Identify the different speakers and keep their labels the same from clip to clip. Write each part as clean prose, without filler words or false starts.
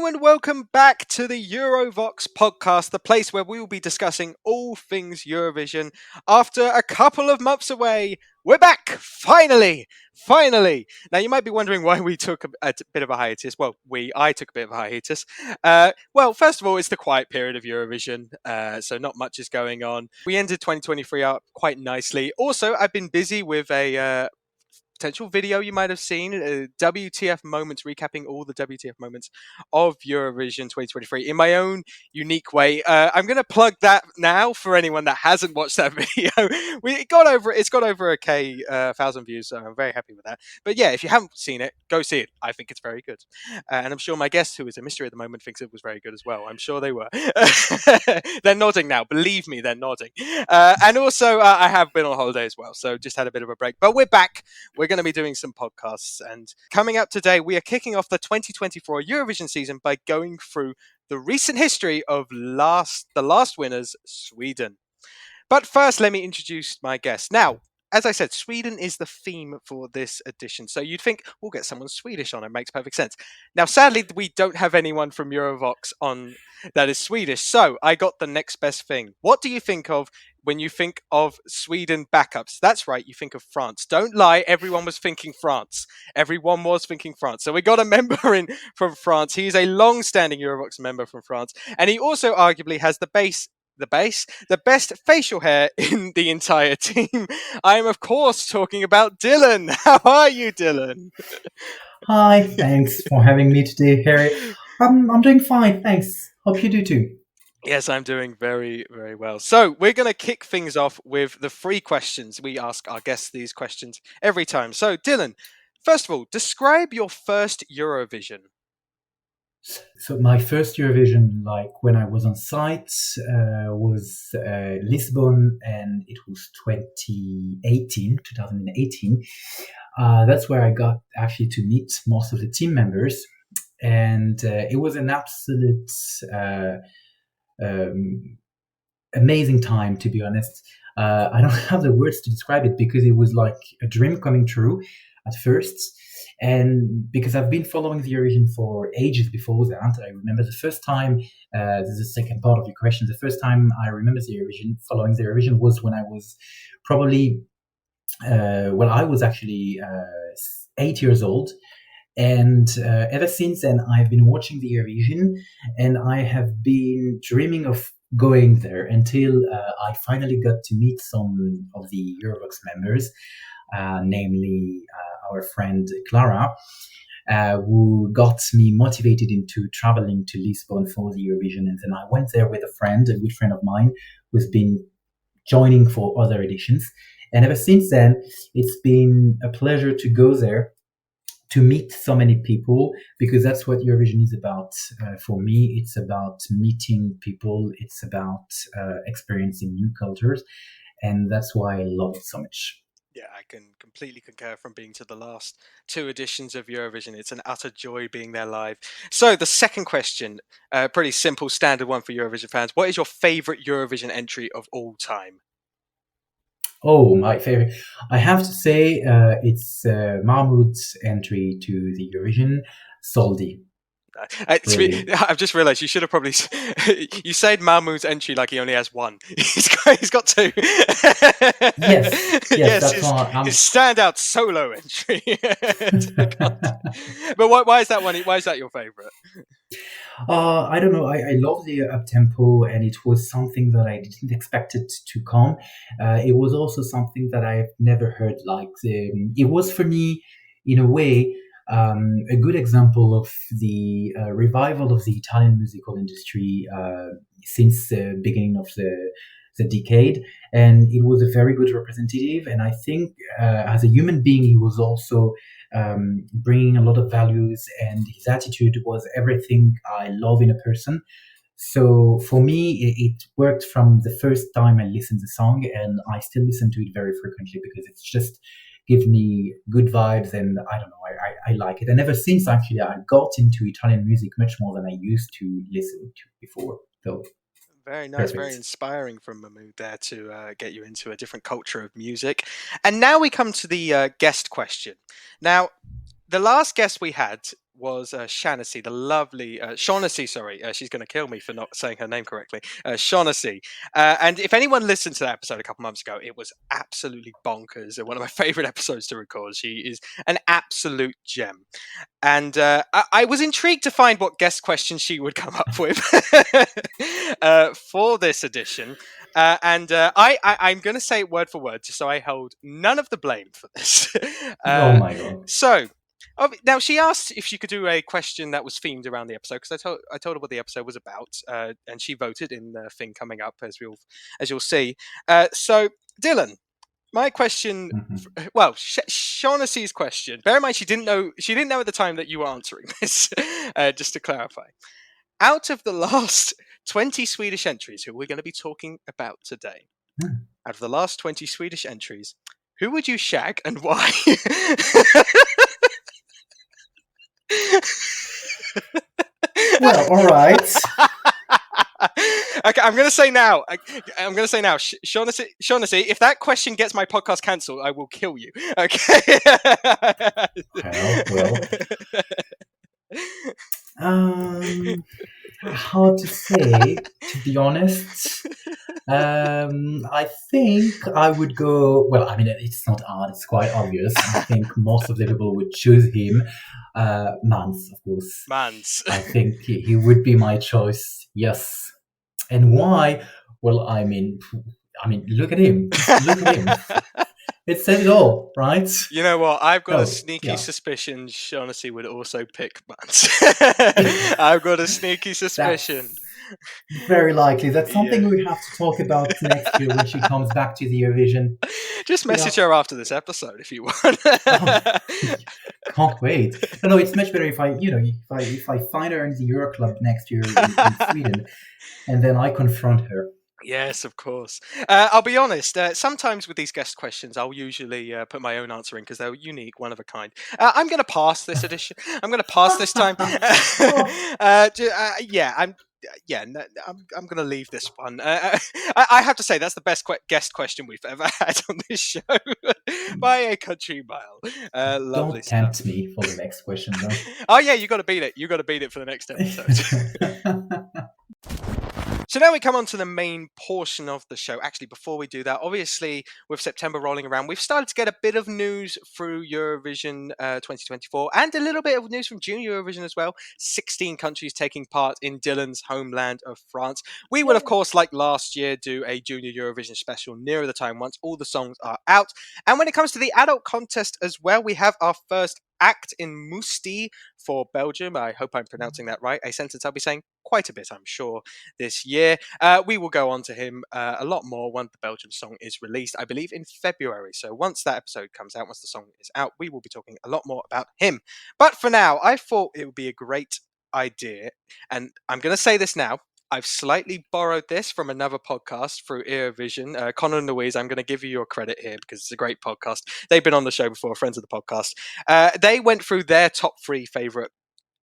Speaker 1: and welcome back to the Eurovoxx Podcast, the place where we will be discussing all things Eurovision. After a couple of months away, we're back! Finally! Now, you might be wondering why we took a bit of a hiatus. Well, I took a bit of a hiatus. Well, first of all, it's the quiet period of Eurovision, so not much is going on. We ended 2023 up quite nicely. Also, I've been busy with a potential video you might have seen, WTF moments, recapping all the WTF moments of Eurovision 2023 in my own unique way. I'm going to plug that now for anyone that hasn't watched that video. It's got over a 1,000 views, so I'm very happy with that. But yeah, if you haven't seen it, go see it. I think it's very good. And I'm sure my guest, who is a mystery at the moment, thinks it was very good as well. I'm sure they were. They're nodding now. Believe me, they're nodding. And also, I have been on holiday as well, so just had a bit of a break. But we're back. We're going to be doing some podcasts, and coming up today we are kicking off the 2024 Eurovision season by going through the recent history of the last winners, Sweden. But first, let me introduce my guest. Now, as I said, Sweden is the theme for this edition, so you'd think we'll get someone Swedish on. It makes perfect sense. Now, sadly, we don't have anyone from Eurovoxx on that is Swedish, so I got the next best thing. What do you think of when you think of Sweden backups? That's right, you think of France. Don't lie, everyone was thinking France. So we got a member in from France. He is a long-standing Eurovoxx member from France, and he also arguably has the best facial hair in the entire team. I am, of course, talking about Dylan. How are you, Dylan?
Speaker 2: Hi, thanks for having me today, Harry. I'm doing fine, thanks. Hope you do too.
Speaker 1: Yes, I'm doing very, very well. So we're going to kick things off with the 3 questions. We ask our guests these questions every time. So, Dylan, first of all, describe your first Eurovision.
Speaker 2: So my first Eurovision, like when I was on site, was Lisbon, and it was 2018. That's where I got actually to meet most of the team members, and it was an absolute amazing time, to be honest. I don't have the words to describe it because it was like a dream coming true at first. And because I've been following the Eurovision for ages before that, I remember the first time, this is the second part of your question, the first time I remember following the Eurovision was when I was probably, I was actually 8 years old. And ever since then, I've been watching the Eurovision, and I have been dreaming of going there until I finally got to meet some of the Eurovoxx members, namely our friend Clara, who got me motivated into traveling to Lisbon for the Eurovision. And then I went there with a good friend of mine, who's been joining for other editions. And ever since then, it's been a pleasure to go there, to meet so many people, because that's what Eurovision is about. For me, it's about meeting people. It's about experiencing new cultures. And that's why I love it so much.
Speaker 1: Yeah, I can completely concur from being to the last 2 editions of Eurovision. It's an utter joy being there live. So the second question, pretty simple, standard one for Eurovision fans. What is your favourite Eurovision entry of all time?
Speaker 2: Oh, my favorite. I have to say it's MALMÖ's entry to the Eurovision, Soldi.
Speaker 1: I've just realised you should have probably. You said MALMÖ's entry like he only has one. He's got 2.
Speaker 2: Yes,
Speaker 1: his standout solo entry. But why is that one? Why is that your favourite?
Speaker 2: I don't know. I love the up tempo, and it was something that I didn't expect it to come. It was also something that I've never heard. It was for me, in a way, a good example of the revival of the Italian musical industry since the beginning of the decade, and it was a very good representative. And I think as a human being, he was also bringing a lot of values, and his attitude was everything I love in a person. So for me, it worked from the first time I listened to the song, and I still listen to it very frequently because it's just gives me good vibes, and I don't know, I like it. And ever since, actually, I got into Italian music much more than I used to listen to before. So
Speaker 1: very nice, very inspiring from MALMÖ there to get you into a different culture of music. And now we come to the guest question. Now, the last guest we had was Shaughnessy, the lovely Shaughnessy. Sorry, she's going to kill me for not saying her name correctly. Shaughnessy. And if anyone listened to that episode a couple months ago, it was absolutely bonkers. One of my favorite episodes to record. She is an absolute gem. And I was intrigued to find what guest questions she would come up with for this edition. I'm going to say it word for word, just so I hold none of the blame for this.
Speaker 2: Oh my God.
Speaker 1: So, now she asked if she could do a question that was themed around the episode, because I told her what the episode was about, and she voted in the thing coming up, as you'll see. So, Dylan, my question, well, Shaughnessy's question. Bear in mind, she didn't know at the time that you were answering this. Just to clarify, out of the last 20 Swedish entries, who we're going to be talking about today, out of the last 20 Swedish entries, who would you shag and why?
Speaker 2: Well, all right.
Speaker 1: Okay, I'm going to say now. Shaughnessy, if that question gets my podcast cancelled, I will kill you. Okay.
Speaker 2: Well. Hard to say, to be honest. I think I would go. Well, I mean, it's not hard; it's quite obvious. I think most of the people would choose him. Mans, of course.
Speaker 1: Mans.
Speaker 2: I think he would be my choice. Yes. And why? Well, I mean, look at him. Look at him. It says it all, right?
Speaker 1: You know what? I've got a sneaky suspicion Shaughnessy would also pick Mans. I've got a sneaky suspicion.
Speaker 2: That's very likely. That's something we have to talk about next year when she comes back to the Eurovision.
Speaker 1: Just message her after this episode if you want.
Speaker 2: Can't wait. No, it's much better if I find her in the Euro Club next year in Sweden, and then I confront her.
Speaker 1: Yes, of course. I'll be honest. Sometimes with these guest questions, I'll usually put my own answer in because they're unique, one of a kind. I'm going to pass this edition. I'm going to pass this time. I'm going to leave this one. I have to say that's the best guest question we've ever had on this show by a country mile. Lovely.
Speaker 2: Don't tempt me for the next question, though.
Speaker 1: Oh yeah, you got to beat it. You got to beat it for the next episode. So now we come on to the main portion of the show. Actually, before we do that, obviously, with September rolling around, we've started to get a bit of news through Eurovision 2024 and a little bit of news from Junior Eurovision as well. 16 countries taking part in Dylan's homeland of France. We will, of course, like last year, do a Junior Eurovision special nearer the time once all the songs are out. And when it comes to the adult contest as well, we have our first act in Musti for Belgium. I hope I'm pronouncing that right. A sentence I'll be saying quite a bit, I'm sure, this year. We will go on to him a lot more once the Belgium song is released, I believe in February. So once that episode comes out, once the song is out, we will be talking a lot more about him. But for now, I thought it would be a great idea, and I'm going to say this now. I've slightly borrowed this from another podcast through Eurovision. Connor and Louise, I'm going to give you your credit here because it's a great podcast. They've been on the show before, friends of the podcast. They went through their top 3 favourite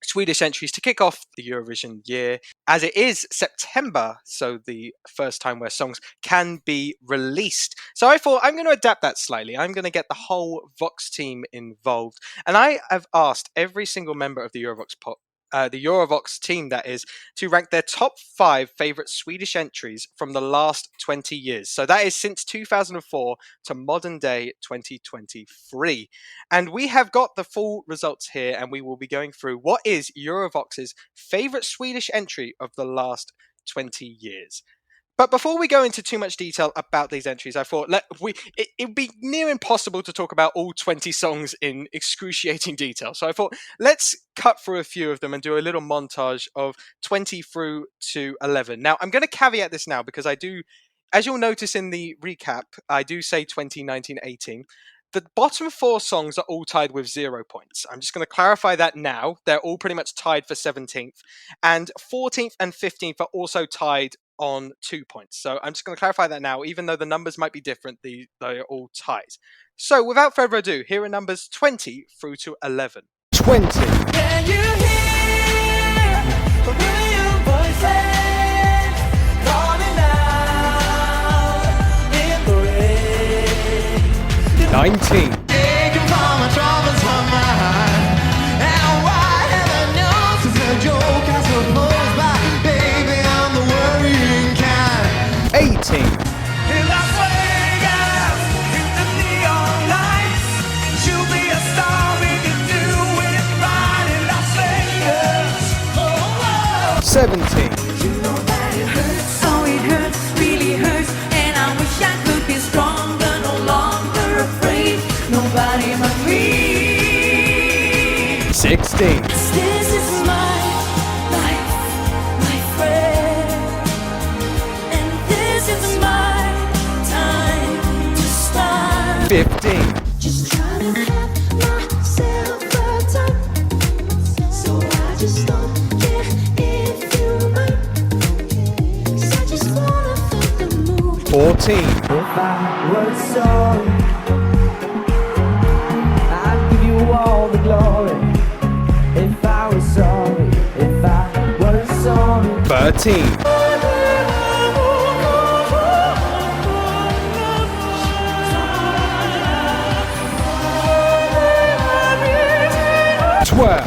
Speaker 1: Swedish entries to kick off the Eurovision year, as it is September, so the first time where songs can be released. So I thought I'm going to adapt that slightly. I'm going to get the whole Vox team involved, and I have asked every single member of the Eurovoxx team, that is, to rank their top 5 favourite Swedish entries from the last 20 years. So that is since 2004 to modern day 2023. And we have got the full results here, and we will be going through what is Eurovox's favourite Swedish entry of the last 20 years. But before we go into too much detail about these entries, I thought it would be near impossible to talk about all 20 songs in excruciating detail. So I thought, let's cut through a few of them and do a little montage of 20 through to 11. Now, I'm going to caveat this now because I do, as you'll notice in the recap, I do say 2019, 18. The bottom 4 songs are all tied with 0 points. I'm just going to clarify that now. They're all pretty much tied for 17th. And 14th and 15th are also tied on 2 points. So I'm just going to clarify that now. Even though the numbers might be different, they are all tied. So without further ado, here are numbers 20 through to 11. 20. Can you hear a million voices calling out in the rain? 19. Taking from my troubles from my heart, and why have
Speaker 3: In Las Vegas, in the neon lights, you'll be a star, we can do it right in Las Vegas. Oh, oh.
Speaker 1: 17.
Speaker 3: You know that it hurts, oh it hurts, really hurts, and I wish I could be stronger, no longer afraid, nobody but me.
Speaker 1: 16.
Speaker 3: This is my life, my friend, and this is my time to start.
Speaker 1: 15.
Speaker 3: Just trying to have myself a time, so I just don't care if you mind, 'cause I just wanna feel the mood.
Speaker 1: 14.
Speaker 3: If I were sorry, I'd give you all the glory. If I was sorry, if I were sorry.
Speaker 1: 13. 12.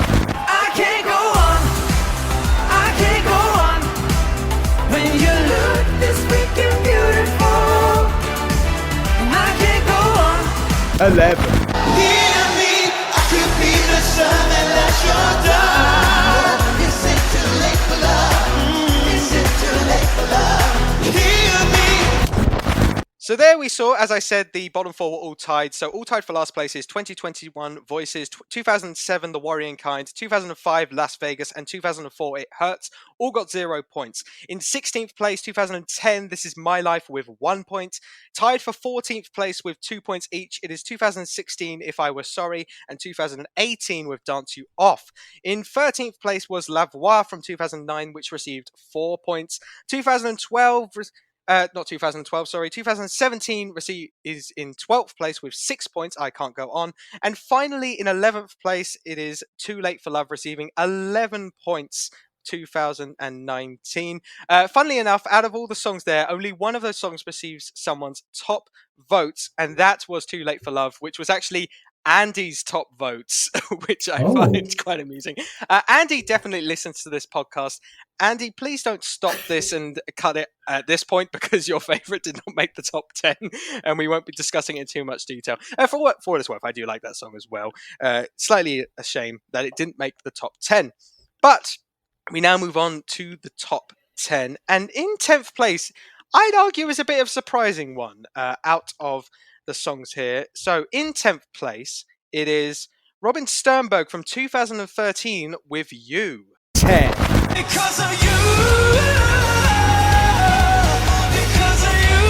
Speaker 3: I can't go on, I can't go on, when you look this freaking beautiful. I can't go on.
Speaker 1: 11.
Speaker 3: Hear me, I could be the sun unless you're done. Is it too late for love? Is it too late for love? Hear me.
Speaker 1: So there we saw, as I said, the bottom four were all tied. So all tied for last place is 2021 Voices, 2007 The Warrior Kind, 2005 Las Vegas, and 2004 It Hurts. All got 0 points. In 16th place, 2010, This Is My Life with 1 point. Tied for 14th place with 2 points each, it is 2016 If I Were Sorry, and 2018 with Dance You Off. In 13th place was La Voix from 2009, which received 4 points. 2012... not 2012, sorry. 2017 is in 12th place with 6 points. I can't go on. And finally, in 11th place, it is Too Late for Love, receiving 11 points. 2019. Funnily enough, out of all the songs there, only one of those songs receives someone's top votes, and that was Too Late for Love, which was actually Andy's top votes, which I find quite amusing. Andy definitely listens to this podcast. Andy, please don't stop this and cut it at this point, because your favourite did not make the top 10, and we won't be discussing it in too much detail. For what it's worth, I do like that song as well. Slightly a shame that it didn't make the top 10. But we now move on to the top 10. And in 10th place, I'd argue is a bit of a surprising one out of the songs here. So in 10th place, it is Robin Sternberg from 2013 with You. 10.
Speaker 3: Because of you, because of you,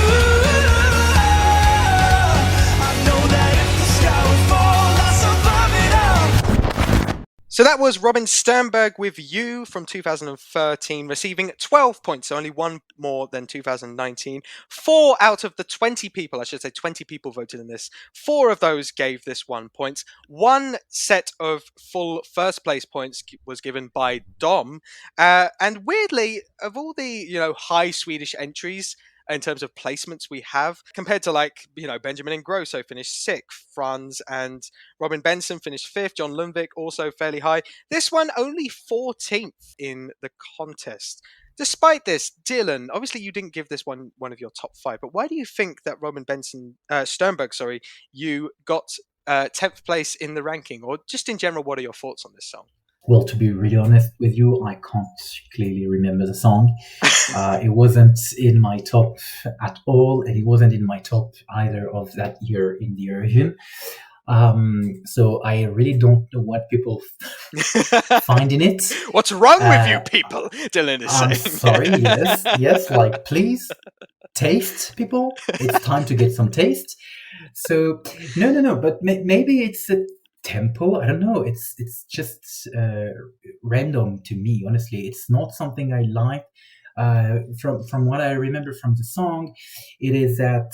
Speaker 3: I know that if the sky would fall, I'll survive it all.
Speaker 1: So that was Robin Sternberg with You from 2013, receiving 12 points, so only one more than 2019. 4 out of the 20 people, I should say 20 people voted in this, 4 of those gave this 1 point. 1 set of full first place points was given by Dom. And weirdly, of all the, high Swedish entries, in terms of placements we have, compared to Benjamin Ingrosso finished 6th, Franz and Robin Benson finished 5th, John Lundvik also fairly high. This one only 14th in the contest. Despite this, Dylan, obviously you didn't give this one of your top 5, but why do you think that Robin Sternberg, you got 10th place in the ranking? Or just in general, what are your thoughts on this song?
Speaker 2: Well, to be really honest with you, I can't clearly remember the song. It wasn't in my top at all, and it wasn't in my top either of that year in the Eurovision. So I really don't know what people find in it.
Speaker 1: What's wrong with you people? Dylan is
Speaker 2: I'm
Speaker 1: saying.
Speaker 2: sorry, yes, please taste, people. It's time to get some taste. So no, but maybe it's a tempo. I don't know. It's just random to me. Honestly, it's not something I like. From what I remember from the song, it is that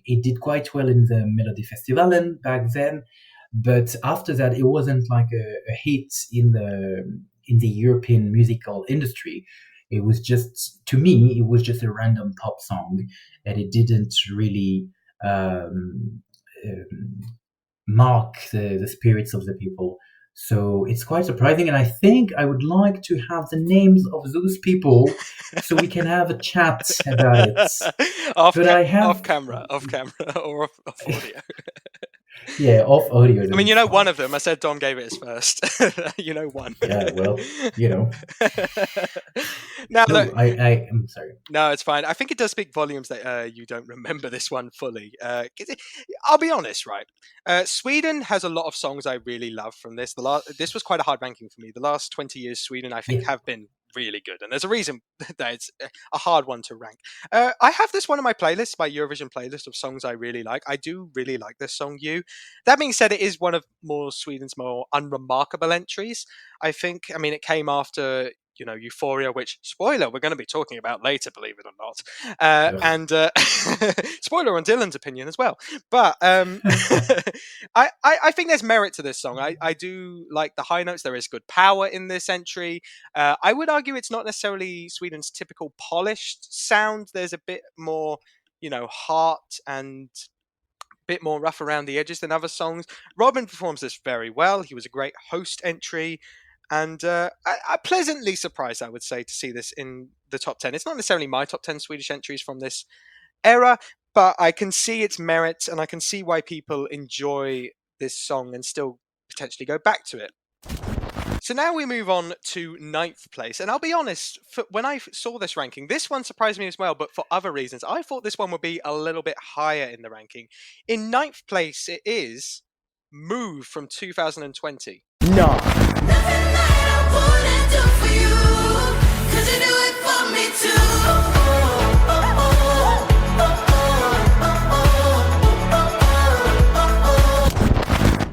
Speaker 2: it did quite well in the Melody Festivalen back then, but after that, it wasn't like a hit in the European musical industry. It was just, to me, it was just a random pop song, and it didn't really mark the spirits of the people. So it's quite surprising, and I think I would like to have the names of those people so we can have a chat about it. But I
Speaker 1: Off
Speaker 2: have,
Speaker 1: camera, or off audio.
Speaker 2: yeah, off audio.
Speaker 1: I
Speaker 2: Then
Speaker 1: mean,
Speaker 2: it's
Speaker 1: one
Speaker 2: fine.
Speaker 1: of them. I said Dom gave it his first. One.
Speaker 2: Yeah, well, you know.
Speaker 1: Now, look,
Speaker 2: No, I'm sorry.
Speaker 1: no, it's fine. I think it does speak volumes that you don't remember this one fully. 'Cause I'll be honest, right? Sweden has a lot of songs I really love from this. This was quite a hard ranking for me. The last 20 years, Sweden, I think,
Speaker 2: Yeah.
Speaker 1: have been really good, and there's a reason that it's a hard one to rank. I have this one on my playlist, my Eurovision playlist of songs I really like. I do really like this song, "You." That being said, it is one of Sweden's more unremarkable entries. I think. I mean, it came after Euphoria, which, spoiler, we're going to be talking about later, believe it or not.
Speaker 2: Ugh.
Speaker 1: And spoiler on Dylan's opinion as well. But I think there's merit to this song. I do like the high notes. There is good power in this entry. I would argue it's not necessarily Sweden's typical polished sound. There's a bit more, heart and bit more rough around the edges than other songs. Robin performs this very well. He was a great host entry. And I'm pleasantly surprised, I would say, to see this in the top 10. It's not necessarily my top 10 Swedish entries from this era, but I can see its merits and I can see why people enjoy this song and still potentially go back to it. So now we move on to 9th place. And I'll be honest, when I saw this ranking, this one surprised me as well, but for other reasons. I thought this one would be a little bit higher in the ranking. In 9th place, it is Move from 2020.
Speaker 3: Nothing that I wouldn't do for you, 'cause you do it for me too.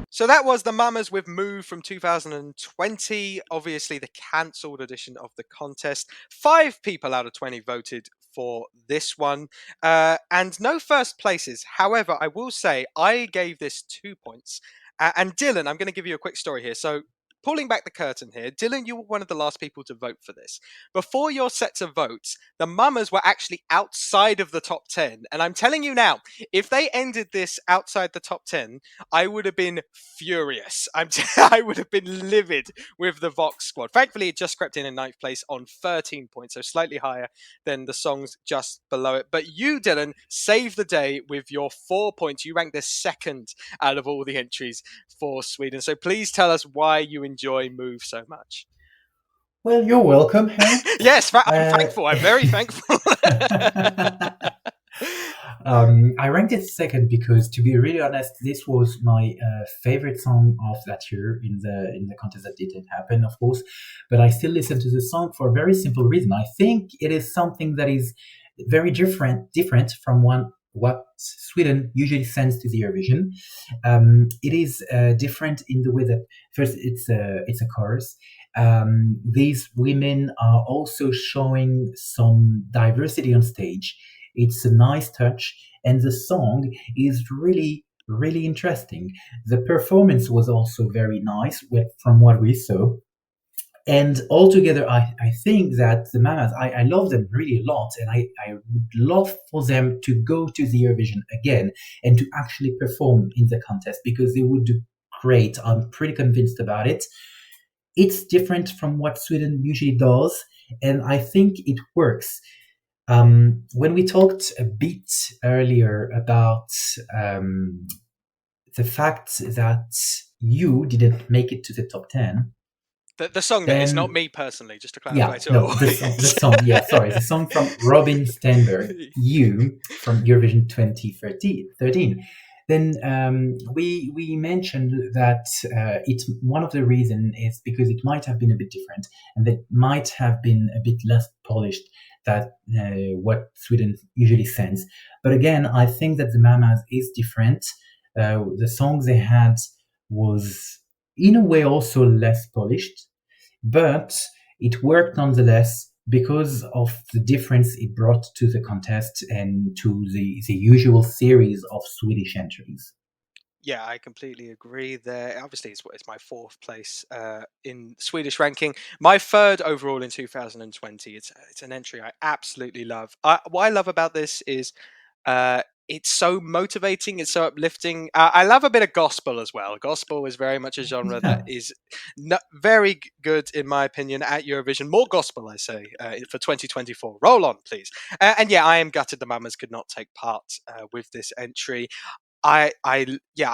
Speaker 1: So that was the Mamas with Move from 2020, obviously the cancelled edition of the contest. 5 people out of 20 voted for this one, and no first places. However, I will say I gave this 2 points. And Dylan, I'm going to give you a quick story here. So, pulling back the curtain here, Dylan, you were one of the last people to vote for this. Before your set to votes, the Mamas were actually outside of the top 10. And I'm telling you now, if they ended this outside the top 10, I would have been furious. I would have been livid with the Vox squad. Thankfully, it just crept in 9th place on 13 points, so slightly higher than the songs just below it. But you, Dylan, saved the day with your 4 points. You ranked the second out of all the entries for Sweden. So please tell us why you enjoy Move so much.
Speaker 2: Well, you're welcome, Harry.
Speaker 1: Yes, I'm thankful. I'm very thankful.
Speaker 2: I ranked it second because, to be really honest, this was my favorite song of that year in the contest that didn't happen, of course. But I still listen to the song for a very simple reason. I think it is something that is very different from what Sweden usually sends to the Eurovision. It is different in the way that first it's a chorus. These women are also showing some diversity on stage. It's a nice touch, and the song is really, really interesting. The performance was also very nice from what we saw. And altogether, I think that the Mamas, I love them really a lot, and I would love for them to go to the Eurovision again and to actually perform in the contest because they would do great. I'm pretty convinced about it. It's different from what Sweden usually does, and I think it works. When we talked a bit earlier about the fact that you didn't make it to the top 10,
Speaker 1: the song that is not me personally, just to clarify.
Speaker 2: Yeah, no, the song. Yeah, sorry, the song from Robin Stenberg, "You" from Eurovision 2013. Then we mentioned that it's one of the reasons is because it might have been a bit different and that might have been a bit less polished than what Sweden usually sends. But again, I think that the Mamas is different. The songs they had was in a way also less polished, but it worked nonetheless because of the difference it brought to the contest and to the usual series of Swedish entries.
Speaker 1: Yeah, I completely agree there. Obviously, it's my 4th place in Swedish ranking. My 3rd overall in 2020. It's an entry I absolutely love. What I love about this is it's so motivating. It's so uplifting. I love a bit of gospel as well. Gospel is very much a genre that is very good, in my opinion, at Eurovision. More gospel, I say, for 2024. Roll on, please. And yeah, I am gutted the Mamas could not take part with this entry. I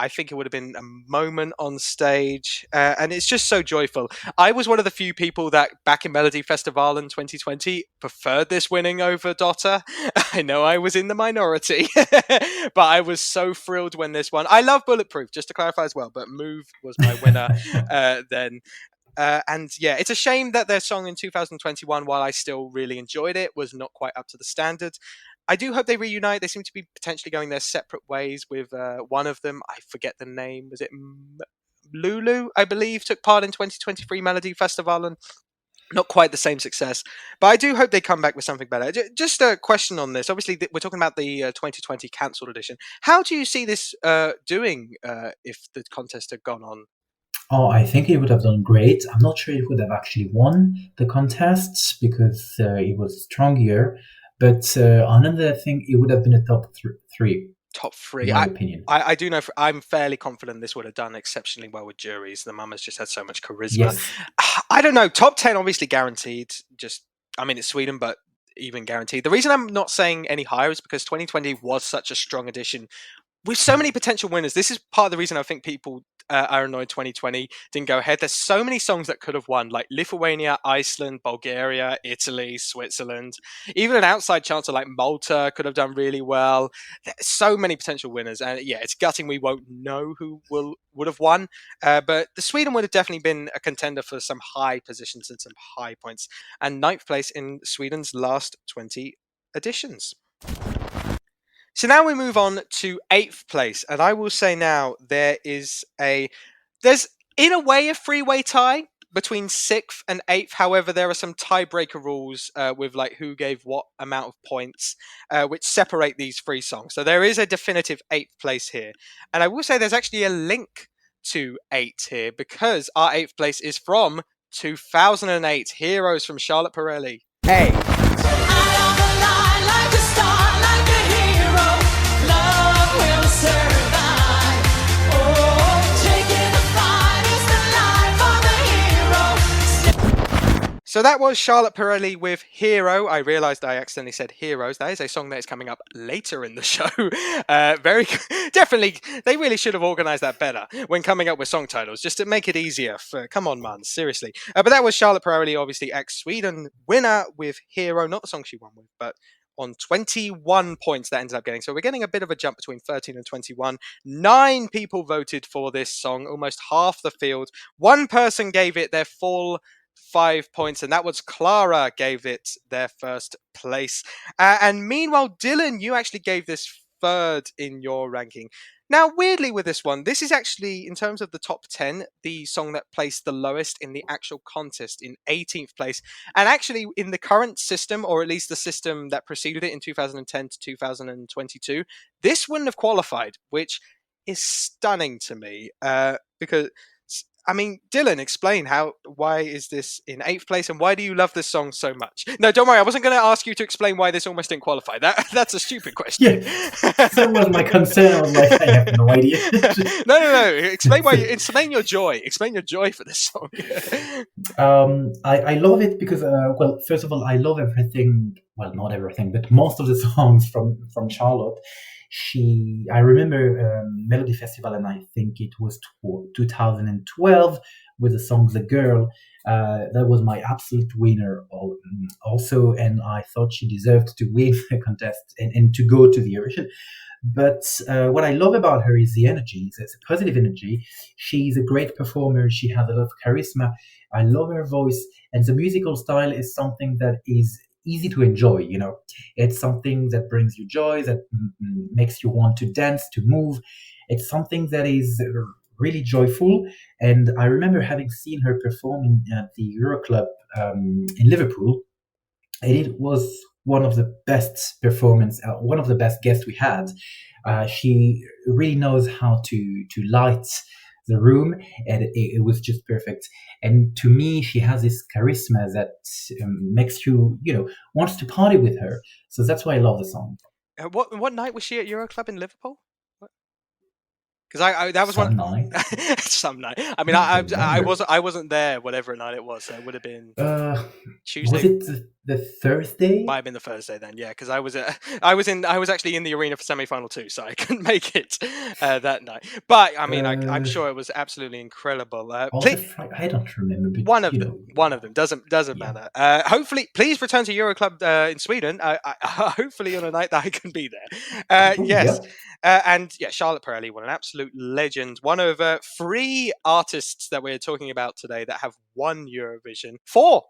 Speaker 1: think it would have been a moment on stage, and it's just so joyful. I was one of the few people that back in Melody Festival in 2020 preferred this winning over Dotter. I know I was in the minority, but I was so thrilled when this won. I love Bulletproof, just to clarify as well, but Move was my winner then. And yeah, it's a shame that their song in 2021, while I still really enjoyed it, was not quite up to the standard. I do hope they reunite. They seem to be potentially going their separate ways with one of them. I forget the name. Was it Lulu, I believe, took part in 2023 Melody Festival and not quite the same success. But I do hope they come back with something better. Just a question on this. Obviously, we're talking about the 2020 cancelled edition. How do you see this doing if the contest had gone on?
Speaker 2: Oh, I think it would have done great. I'm not sure it would have actually won the contests because it was a strong year. But another thing, it would have been a three.
Speaker 1: Top three.
Speaker 2: In my opinion.
Speaker 1: I do know. I'm fairly confident this would have done exceptionally well with juries. The Mamas just had so much charisma.
Speaker 2: Yes.
Speaker 1: I don't know. Top 10, obviously guaranteed. It's Sweden, but even guaranteed. The reason I'm not saying any higher is because 2020 was such a strong edition with so many potential winners. This is part of the reason I think people are annoyed 2020 didn't go ahead. There's so many songs that could have won, like Lithuania, Iceland, Bulgaria, Italy, Switzerland. Even an outside chancer like Malta could have done really well. There's so many potential winners, and yeah, it's gutting we won't know who would have won. But the Sweden would have definitely been a contender for some high positions and some high points, and 9th place in Sweden's last 20 editions. So now we move on to 8th place, and I will say now there's in a way a three-way tie between 6th and 8th. However, there are some tiebreaker rules with like who gave what amount of points, which separate these three songs. So there is a definitive 8th place here, and I will say there's actually a link to 8 here because our 8th place is from 2008, Heroes from Charlotte Perrelli. Hey. So that was Charlotte Perrelli with Hero. I realised I accidentally said Heroes. That is a song that is coming up later in the show. Definitely, they really should have organised that better when coming up with song titles, just to make it easier. Come on, man, seriously. But that was Charlotte Perrelli, obviously ex-Sweden winner with Hero. Not the song she won with, but on 21 points that ended up getting. So we're getting a bit of a jump between 13 and 21. 9 people voted for this song, almost half the field. One person gave it their full 5 points, and that was Clara gave it their first place. And meanwhile, Dylan, you actually gave this 3rd in your ranking. Now, weirdly with this one, this is actually, in terms of the top 10, the song that placed the lowest in the actual contest in 18th place. And actually, in the current system, or at least the system that preceded it in 2010 to 2022, this wouldn't have qualified, which is stunning to me because... I mean, Dylan, explain why is this in 8th place and why do you love this song so much? No, don't worry. I wasn't going to ask you to explain why this almost didn't qualify. That's a stupid question.
Speaker 2: Yeah, that was my concern. I was like, I have no idea.
Speaker 1: No. Explain your joy. Explain your joy for this song.
Speaker 2: I love it because, well, first of all, I love everything. Well, not everything, but most of the songs from Charlotte. I remember Melody Festival, and I think it was 2012 with the song "The Girl." That was my absolute winner also, and I thought she deserved to win the contest and to go to the Eurovision. But what I love about her is the energy. It's a positive energy. She's a great performer. She has a lot of charisma. I love her voice, and the musical style is something that is easy to enjoy. It's something that brings you joy, that makes you want to dance, to move. It's something that is really joyful. And I remember having seen her perform at the Euroclub in Liverpool, and it was one of the best one of the best guests we had. She really knows how to light the room, and it was just perfect. And to me, she has this charisma that makes you, wants to party with her. So that's why I love the song.
Speaker 1: What night was she at Euroclub in Liverpool? Because I that was one
Speaker 2: Some night.
Speaker 1: some night. I mean,
Speaker 2: I
Speaker 1: I
Speaker 2: remember.
Speaker 1: wasn't there whatever night it was. So it would have been
Speaker 2: Was
Speaker 1: Tuesday.
Speaker 2: it the Thursday?
Speaker 1: Might have been the Thursday then, yeah, because I was actually in the arena for semi-final too, so I couldn't make it that night. But I mean, I'm sure it was absolutely incredible.
Speaker 2: I don't remember, but
Speaker 1: One of
Speaker 2: you
Speaker 1: them,
Speaker 2: know,
Speaker 1: one of them doesn't
Speaker 2: yeah.
Speaker 1: matter. Hopefully, please return to Euroclub in Sweden. Hopefully on a night that I can be there. Yes,
Speaker 2: Yeah.
Speaker 1: and yeah, Charlotte Perrelli, what an absolute legend. One of 3 artists that we're talking about today that have won Eurovision. Four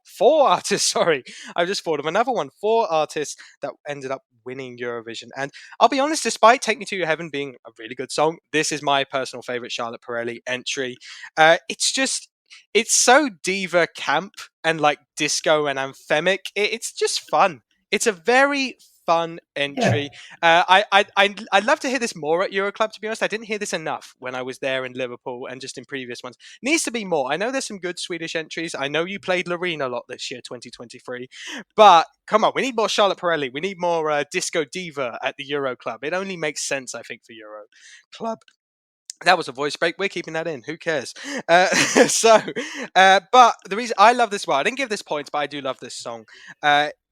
Speaker 1: artists. Sorry, I just thought of another one. 4 artists that ended up winning Eurovision. And I'll be honest, despite "Take Me to Your Heaven" being a really good song, this is my personal favorite Charlotte Perrelli entry. It's so diva camp and like disco and anthemic. It's just fun. It's a very fun entry. I'd love to hear this more at Euroclub, to be honest. I didn't hear this enough when I was there in Liverpool and just in previous ones. Needs to be more. I know there's some good Swedish entries. I know you played LOREEN a lot this year, 2023. But come on, we need more Charlotte Perrelli. We need more disco diva at the Euroclub. It only makes sense, I think, for Euroclub. That was a voice break. We're keeping that in. Who cares? But the reason I love this, well, I didn't give this points, but I do love this song.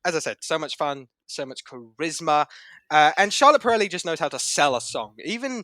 Speaker 1: As I said, so much fun, so much charisma, and Charlotte Perrelli just knows how to sell a song. Even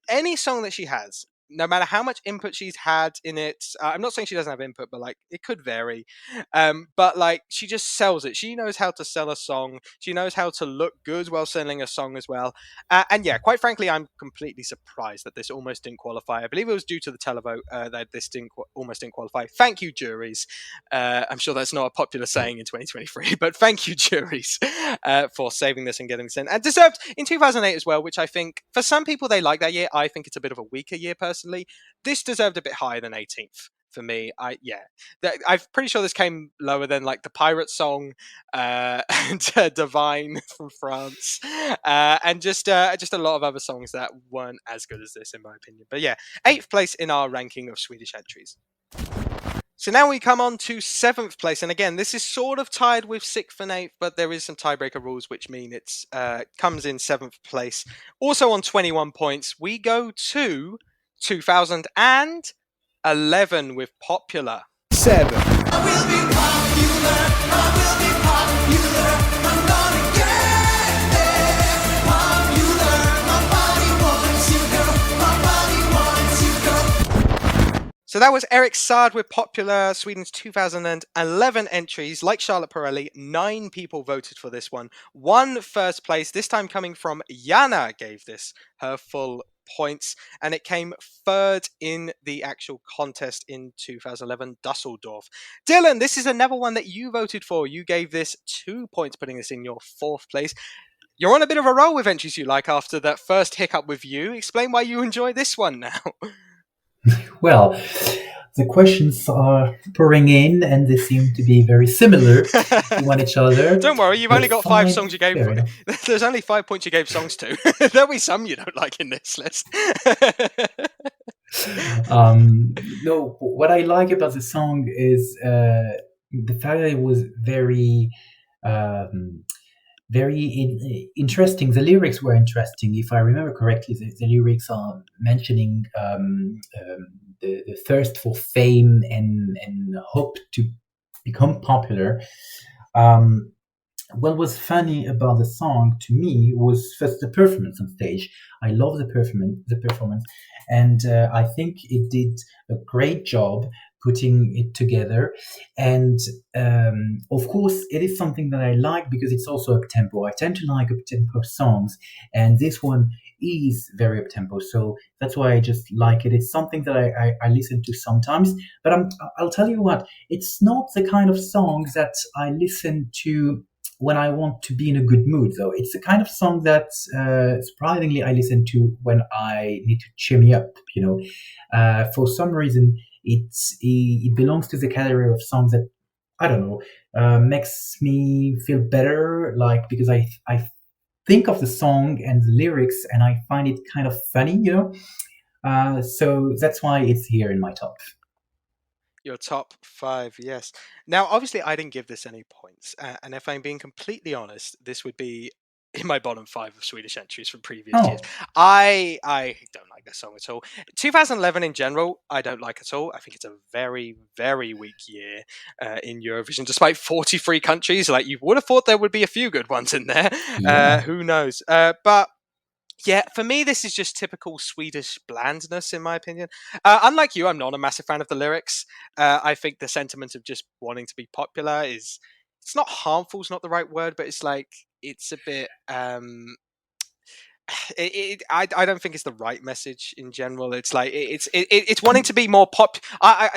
Speaker 1: any song that she has, no matter how much input she's had in it. I'm not saying she doesn't have input, but like it could vary. But like she just sells it. She knows how to sell a song. She knows how to look good while selling a song as well. And yeah, quite frankly, I'm completely surprised that this almost didn't qualify. I believe it was due to the televote that this almost didn't qualify. Thank you, juries. I'm sure that's not a popular saying in 2023, but thank you, juries, for saving this and getting this in. And deserved in 2008 as well, which I think for some people they like that year. I think it's a bit of a weaker year personally. This deserved a bit higher than 18th. For me, I'm pretty sure this came lower than like the Pirate song and Divine from France, and just a lot of other songs that weren't as good as this, in my opinion. But yeah, 8th place in our ranking of Swedish entries. So now we come on to 7th place, and again, this is sort of tied with 6th and 8th, but there is some tiebreaker rules, which mean it's comes in 7th place. Also on 21 points, we go to 2011 with Popular.
Speaker 3: 7.
Speaker 1: So that was Eric Saad with Popular, Sweden's 2011 entries. Like Charlotte Perrelli, 9 people voted for this one. 1 first place, this time coming from Jana, gave this her full points, and it came 3rd in the actual contest in 2011, Dusseldorf. Dylan, this is another one that you voted for. You gave this 2 points, putting this in your 4th place. You're on a bit of a roll with entries you like after that first hiccup with you. Explain why you enjoy this one now.
Speaker 2: Well, the questions are pouring in, and they seem to be very similar to one each other.
Speaker 1: Don't worry, you've
Speaker 2: but
Speaker 1: only got 5
Speaker 2: fine,
Speaker 1: songs you gave.
Speaker 2: fair enough.
Speaker 1: There's only 5 points you gave songs to. There'll be some you don't like in this list.
Speaker 2: No, what I like about the song is the fact that it was very, interesting. The lyrics were interesting. If I remember correctly, the lyrics are mentioning the thirst for fame and hope to become popular. What was funny about the song to me was first the performance on stage. I love the performance, and I think it did a great job putting it together. And of course, it is something that I like because it's also up tempo. I tend to like up tempo songs, and this one is very up tempo, so that's why I just like it. It's something that I listen to sometimes, but I'll tell you what, it's not the kind of songs that I listen to when I want to be in a good mood, though. It's the kind of song that surprisingly I listen to when I need to cheer me up. For some reason, it belongs to the category of songs that I don't know makes me feel better. Like because I think of the song and the lyrics, and I find it kind of funny. So that's why it's here in my top.
Speaker 1: Your top 5, yes. Now, obviously, I didn't give this any points, and if I'm being completely honest, this would be in my bottom 5 of Swedish entries from previous years.
Speaker 2: Oh,
Speaker 1: I don't like this song at all. 2011 in general, I don't like at all. I think it's a very, very weak year in Eurovision, despite 43 countries. Like, you would have thought there would be a few good ones in there.
Speaker 2: yeah.
Speaker 1: Who knows? But yeah, for me, this is just typical Swedish blandness, in my opinion. Unlike you, I'm not a massive fan of the lyrics. I think the sentiment of just wanting to be popular is, it's not harmful, is not the right word, but it's like, it's a bit, I don't think it's the right message in general. It's like, it's wanting to be more pop.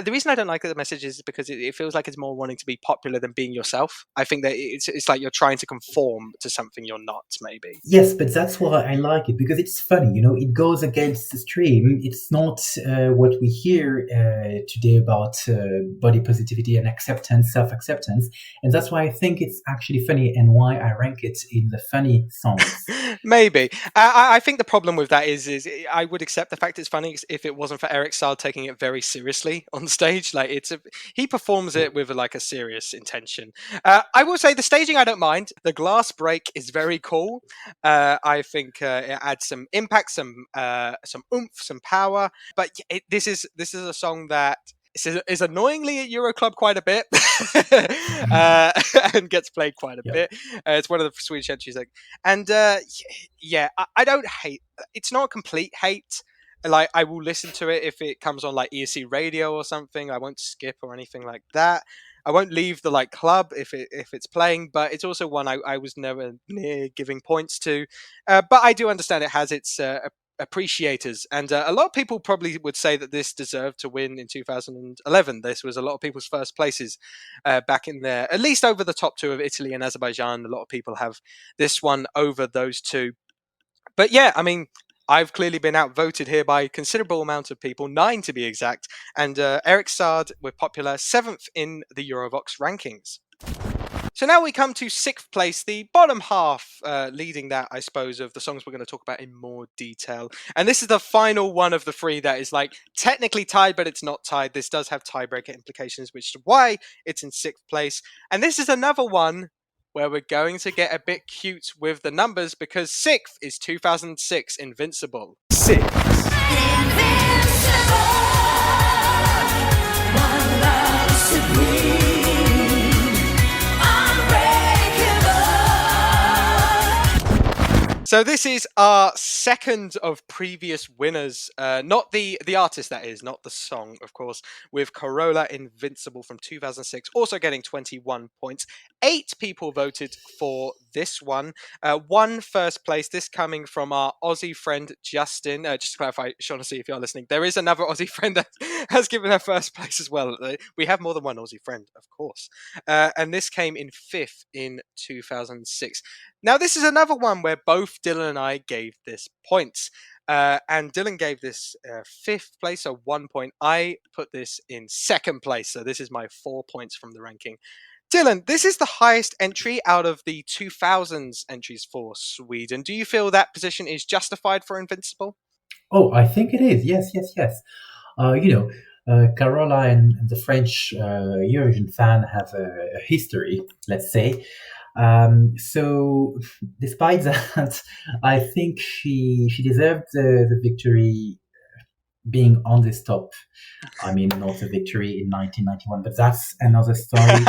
Speaker 1: The reason I don't like the message is because it feels like it's more wanting to be popular than being yourself. I think that it's like you're trying to conform to something you're not, maybe.
Speaker 2: Yes, but that's why I like it, because it's funny, it goes against the stream. It's not what we hear today about body positivity and acceptance, self-acceptance. And that's why I think it's actually funny, and why I rank it in the funny songs.
Speaker 1: Maybe. I think the problem with that is I would accept the fact it's funny if it wasn't for Eric Saad taking it very seriously on stage. Like, he performs it with like a serious intention. I will say the staging I don't mind. The glass break is very cool. I think it adds some impact, some oomph, some power. But this is a song that is annoyingly at Euroclub quite a bit, and gets played quite a
Speaker 2: Yeah.
Speaker 1: bit. It's one of the Swedish entries, and yeah, I don't hate. It's not a complete hate. Like, I will listen to it if it comes on like ESC radio or something. I won't skip or anything like that. I won't leave the like club if it's playing. But it's also one I was never near giving points to. But I do understand it has its appreciators, and a lot of people probably would say that this deserved to win in 2011. This was a lot of people's first places back in there, at least over the top two of Italy and Azerbaijan. A lot of people have this one over those two. But yeah, I mean, I've clearly been outvoted here by a considerable amount of people, 9 to be exact, and Eric Saad, we're popular 7th in the Eurovoxx rankings. So now we come to 6th place, the bottom half, leading that, I suppose, of the songs we're going to talk about in more detail. And this is the final one of the 3 that is like technically tied, but it's not tied. This does have tiebreaker implications, which is why it's in 6th place. And this is another one where we're going to get a bit cute with the numbers, because 6th is 2006 Invincible. 6. So this is our second of previous winners, not the artist, that is, not the song, of course, with Carola Invincible from 2006, also getting 21 points. 8 people voted for this one. 1 first place, this coming from our Aussie friend Justin. Just to clarify, Shaughnessy, if you're listening, there is another Aussie friend that has given her first place as well. We have more than one Aussie friend, of course. And this came in 5th in 2006. Now, this is another one where both Dylan and I gave this points. And Dylan gave this 5th place, so 1 point. I put this in 2nd place, so this is my 4 points from the ranking. Dylan, this is the highest entry out of the 2000s entries for Sweden. Do you feel that position is justified for Invincible?
Speaker 2: Oh, I think it is. Yes, yes, yes. Carola and the French Eurovision fan have a history, let's say. So, despite that, I think she deserved the victory, being on this top. I mean, not a victory in 1991, but that's another story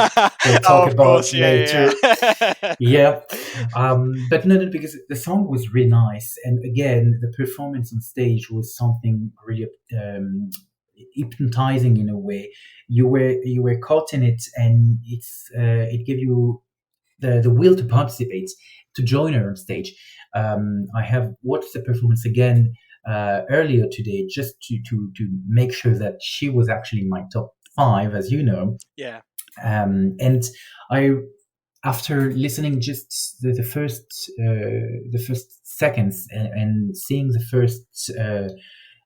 Speaker 2: we'll talk about later. Yeah. But no, because the song was really nice, and again, the performance on stage was something really hypnotizing in a way. You were caught in it, and it gave you the will to participate, to join her on stage. I have watched the performance again earlier today, just to make sure that she was actually in my top 5, as you know.
Speaker 1: Yeah.
Speaker 2: And I, after listening just the first seconds, and seeing the first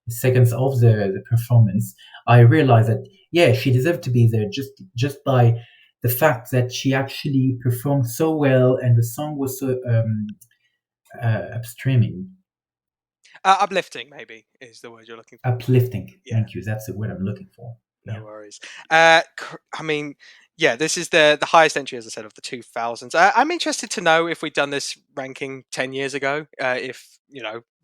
Speaker 2: seconds of the performance, I realized that she deserved to be there, just by the fact that she actually performed so well, and the song was so upstreaming.
Speaker 1: Uplifting, maybe, is the word you're looking for.
Speaker 2: Uplifting.
Speaker 1: Yeah.
Speaker 2: Thank you. That's the word I'm looking for.
Speaker 1: No worries. I mean, Yeah, this is the highest entry, as I said, of the 2000s. I'm interested to know if we'd done this ranking 10 years ago, if,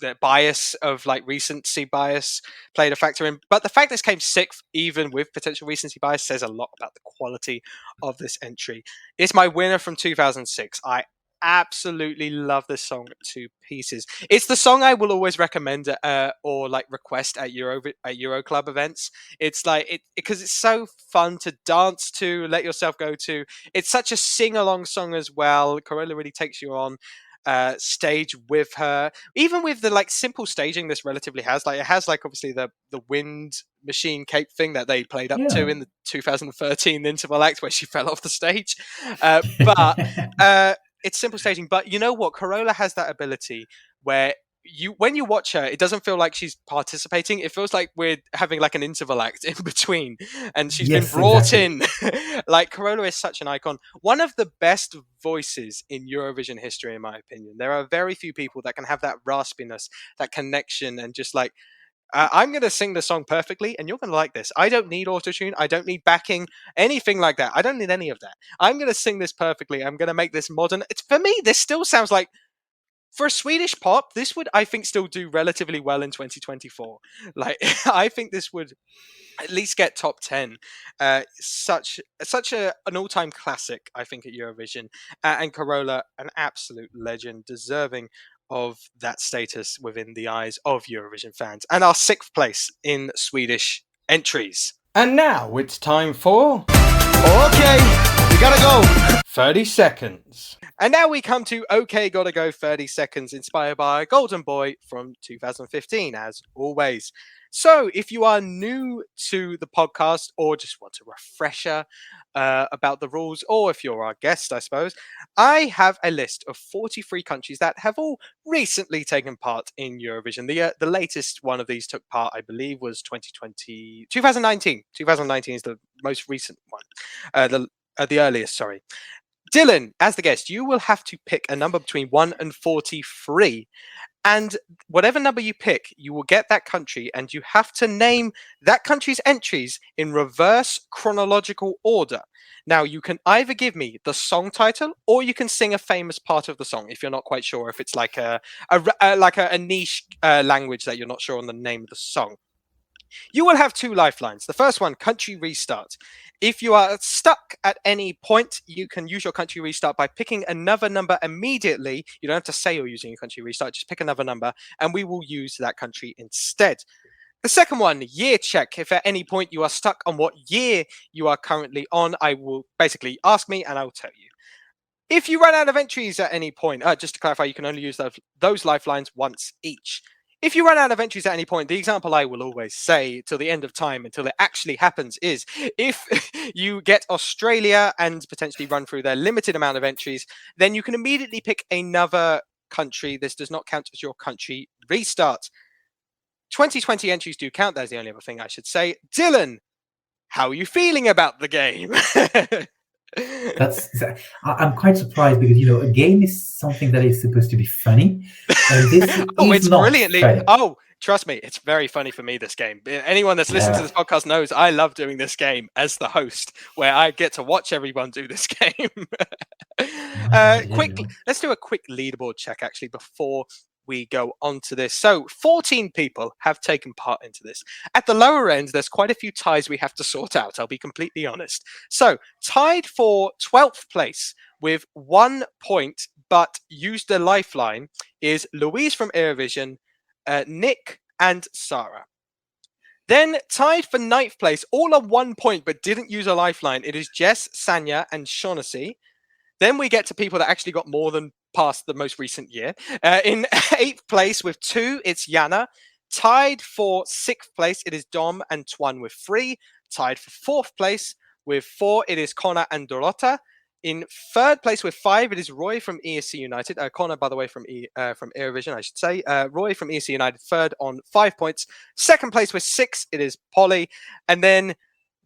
Speaker 1: the bias of like recency bias played a factor in. But the fact this came sixth, even with potential recency bias, says a lot about the quality of this entry. It's my winner from 2006. I absolutely love this song to pieces. It's the song I will always recommend or like request at Euro Club events. It's like it because it's so fun to dance to, let yourself go to. It's such a sing-along song as well. Carola really takes you on stage with her, even with the like simple staging this relatively has. Like it has like obviously the wind machine cape thing that they played up to
Speaker 2: Yeah.
Speaker 1: in the 2013 interval act where she fell off the stage, but it's simple staging. But you know what, Carola has that ability where when you watch her, it doesn't feel like she's participating. It feels like we're having like an interval act in between, and she's been
Speaker 2: Yes,
Speaker 1: brought
Speaker 2: exactly.
Speaker 1: in. Like Carola is such an icon, one of the best voices in Eurovision history, in my opinion. There are very few people that can have that raspiness, that connection, and just like I'm going to sing the song perfectly, and you're going to like this. I don't need autotune. I don't need backing, anything like that. I don't need any of that. I'm going to sing this perfectly. I'm going to make this modern. For me, this still sounds like, for a Swedish pop, this would, I think, still do relatively well in 2024. Like, I think this would at least get top 10. Such an all-time classic, I think, at Eurovision. And Carola, an absolute legend, deserving of that status within the eyes of Eurovision fans. And our sixth place in Swedish entries. And now it's time for...
Speaker 4: Okay, we gotta go.
Speaker 1: 30 seconds. And now we come to OK Gotta Go 30 Seconds, inspired by Golden Boy from 2015, as always. So, if you are new to the podcast or just want a refresher about the rules, or if you're our guest, I suppose, I have a list of 43 countries that have all recently taken part in Eurovision. The latest one of these took part, I believe, was 2019. 2019 is the most recent one. The earliest, sorry. Dylan, as the guest, you will have to pick a number between 1 and 43. And whatever number you pick, you will get that country, and you have to name that country's entries in reverse chronological order. Now, you can either give me the song title, or you can sing a famous part of the song if you're not quite sure, if it's like a niche language that you're not sure on the name of the song. You will have two lifelines. The first one, country restart. If you are stuck at any point, you can use your country restart by picking another number immediately. You don't have to say you're using a country restart, just pick another number, and we will use that country instead. The second one, year check. If at any point you are stuck on what year you are currently on, I will basically ask me and I will tell you. If you run out of entries at any point, just to clarify, you can only use those lifelines once each. If you run out of entries at any point, the example I will always say till the end of time, until it actually happens, is if you get Australia and potentially run through their limited amount of entries, then you can immediately pick another country. This does not count as your country restart. 2020 entries do count. That's the only other thing I should say. Dylan, how are you feeling about the game?
Speaker 2: I'm quite surprised because a game is something that is supposed to be funny, and this is
Speaker 1: it's
Speaker 2: not
Speaker 1: brilliantly
Speaker 2: funny.
Speaker 1: Oh, trust me, it's very funny for me, this game. Anyone that's listened to this podcast knows I love doing this game as the host, where I get to watch everyone do this game. Let's do a quick leaderboard check actually before we go on to this. So 14 people have taken part into this. At the lower end, there's quite a few ties we have to sort out, I'll be completely honest. So tied for 12th place with 1 point, but used a lifeline, is Louise from Eurovision, Nick, and Sarah. Then tied for 9th place, all on 1 point, but didn't use a lifeline, it is Jess, Sanya, and Shaughnessy. Then we get to people that actually got more than past the most recent year. In 8th place with 2, it's Yana. Tied for 6th place, it is Dom and Twan with 3. Tied for 4th place with 4, it is Connor and Dorota. In 3rd place with 5, it is Roy from ESC United. Connor, by the way, from Eurovision, I should say. Roy from ESC United, 3rd on 5 points. 2nd place with 6, it is Polly. And then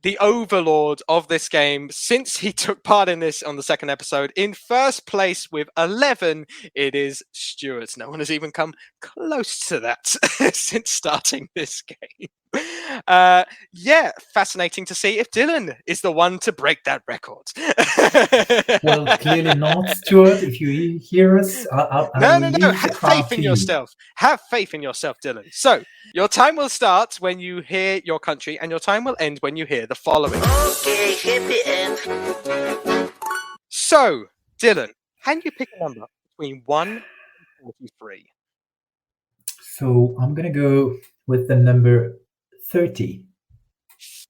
Speaker 1: the overlord of this game, since he took part in this on the 2nd episode, in 1st place with 11, it is Stuart. No one has even come close to that since starting this game. Yeah, fascinating to see if Dylan is the one to break that record.
Speaker 2: Well, clearly not, Stuart. If you hear us, I
Speaker 1: No,
Speaker 2: will
Speaker 1: no, no.
Speaker 2: leave the
Speaker 1: Have
Speaker 2: crown
Speaker 1: faith in
Speaker 2: to you.
Speaker 1: yourself. Have faith in yourself, Dylan. So, your time will start when you hear your country, and your time will end when you hear the following.
Speaker 3: Okay, hit the end.
Speaker 1: So, Dylan, can you pick a number between 1 and 43?
Speaker 2: So I'm gonna go with the number 30.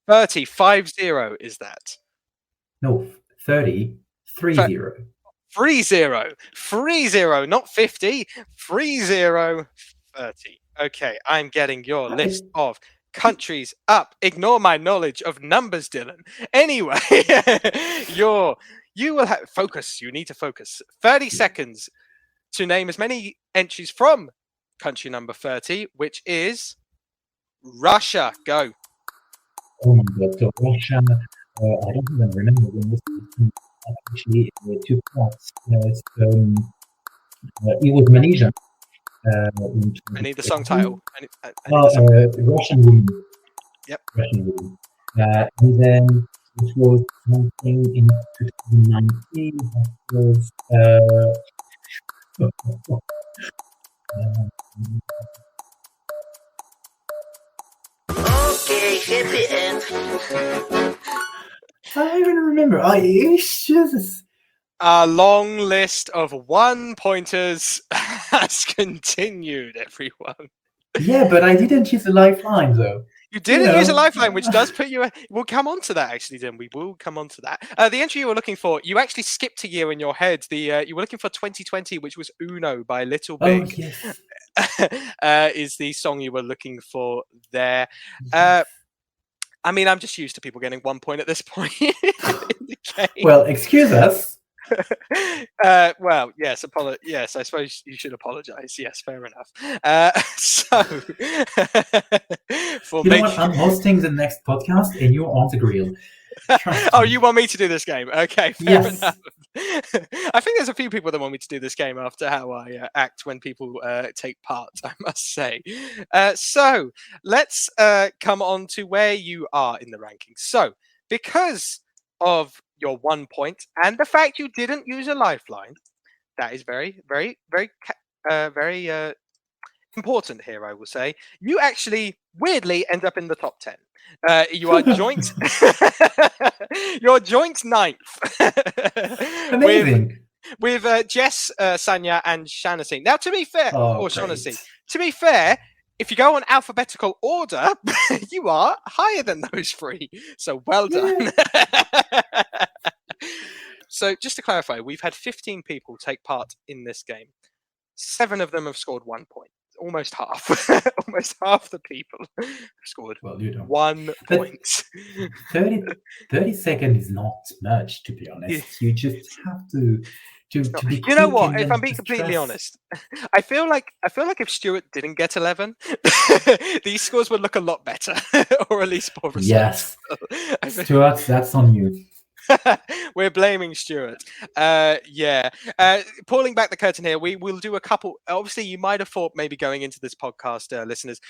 Speaker 1: 30, 50 is that.
Speaker 2: No, 30, 30.
Speaker 1: 30, not 50. 30, 30. Okay, I'm getting your list of countries up. Ignore my knowledge of numbers, Dylan. Anyway, you will have focus. You need to focus. 30 seconds to name as many entries from country number 30, which is Russia. Go.
Speaker 2: Oh my God! So Russia. I don't even remember when this actually took place. It was Malaysia.
Speaker 1: I need the song title. I need
Speaker 2: Oh,
Speaker 1: the song.
Speaker 2: Russian woman.
Speaker 1: Yep.
Speaker 2: Russian woman. And then it was something in 2019. That was
Speaker 3: Okay, hit the end.
Speaker 2: I don't even remember. It's just
Speaker 1: Our long list of 1-pointers has continued, everyone.
Speaker 2: yeah, but I didn't use a lifeline though.
Speaker 1: You didn't use a
Speaker 2: know.
Speaker 1: lifeline, which does put you. We'll come on to that actually. Then we will come on to that. The entry you were looking for, you actually skipped a year in your head. You were looking for 2020, which was Uno by Little
Speaker 2: Oh
Speaker 1: Big.
Speaker 2: yes.
Speaker 1: Is the song you were looking for there?
Speaker 2: Yes.
Speaker 1: I mean, I'm just used to people getting 1 point at this point in the game.
Speaker 2: Well, excuse us.
Speaker 1: Well, yes, yes, I suppose you should apologise. Yes, fair enough. So, for
Speaker 2: You know
Speaker 1: making...
Speaker 2: what? I'm hosting the next podcast, and you're on the grill. Trust
Speaker 1: Oh,
Speaker 2: me.
Speaker 1: you want me to do this game? Okay, fair
Speaker 2: Yes.
Speaker 1: enough. I think there's a few people that want me to do this game after how I act when people take part, I must say. So, let's come on to where you are in the rankings. So, because of your 1 point and the fact you didn't use a lifeline, that is very, very, very, very important here, I will say. You actually weirdly end up in the top 10. You are joint. You're joint ninth.
Speaker 2: Amazing.
Speaker 1: with Jess, Sanya, and Shaughnessy. Now, to be fair,
Speaker 2: Oh,
Speaker 1: or
Speaker 2: great.
Speaker 1: Shaughnessy, to be fair, if you go on alphabetical order, you are higher than those three. So well done. So just to clarify, we've had 15 people take part in this game. 7 of them have scored 1 point. Almost half. Almost half the people have scored
Speaker 2: Well, you don't.
Speaker 1: 1
Speaker 2: But-
Speaker 1: point.
Speaker 2: 30 seconds is not much, to be honest. You just have to be
Speaker 1: You know
Speaker 2: quick
Speaker 1: what?
Speaker 2: and
Speaker 1: If
Speaker 2: then
Speaker 1: I'm being
Speaker 2: just
Speaker 1: completely
Speaker 2: trust-
Speaker 1: honest, I feel like if Stuart didn't get 11, these scores would look a lot better, or at least more
Speaker 2: Yes.
Speaker 1: respectable. I feel-
Speaker 2: Stuart, that's on you.
Speaker 1: We're blaming Stuart. Yeah. Pulling back the curtain here, we will do a couple. Obviously, you might have thought maybe going into this podcast, listeners,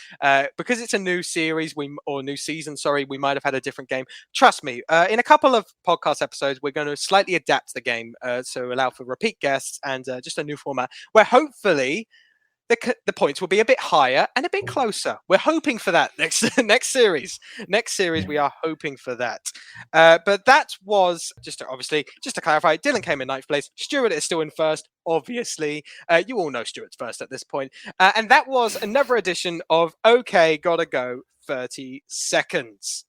Speaker 1: because it's a new series, or new season. Sorry, we might have had a different game. Trust me. In a couple of podcast episodes, we're going to slightly adapt the game to allow for repeat guests and just a new format where hopefully the points will be a bit higher and a bit closer. We're hoping for that next series. Next series, we are hoping for that. But that was just to clarify. Dylan came in 9th place. Stuart is still in 1st. Obviously, you all know Stuart's 1st at this point. And that was another edition of OK, Gotta Go 30 Seconds.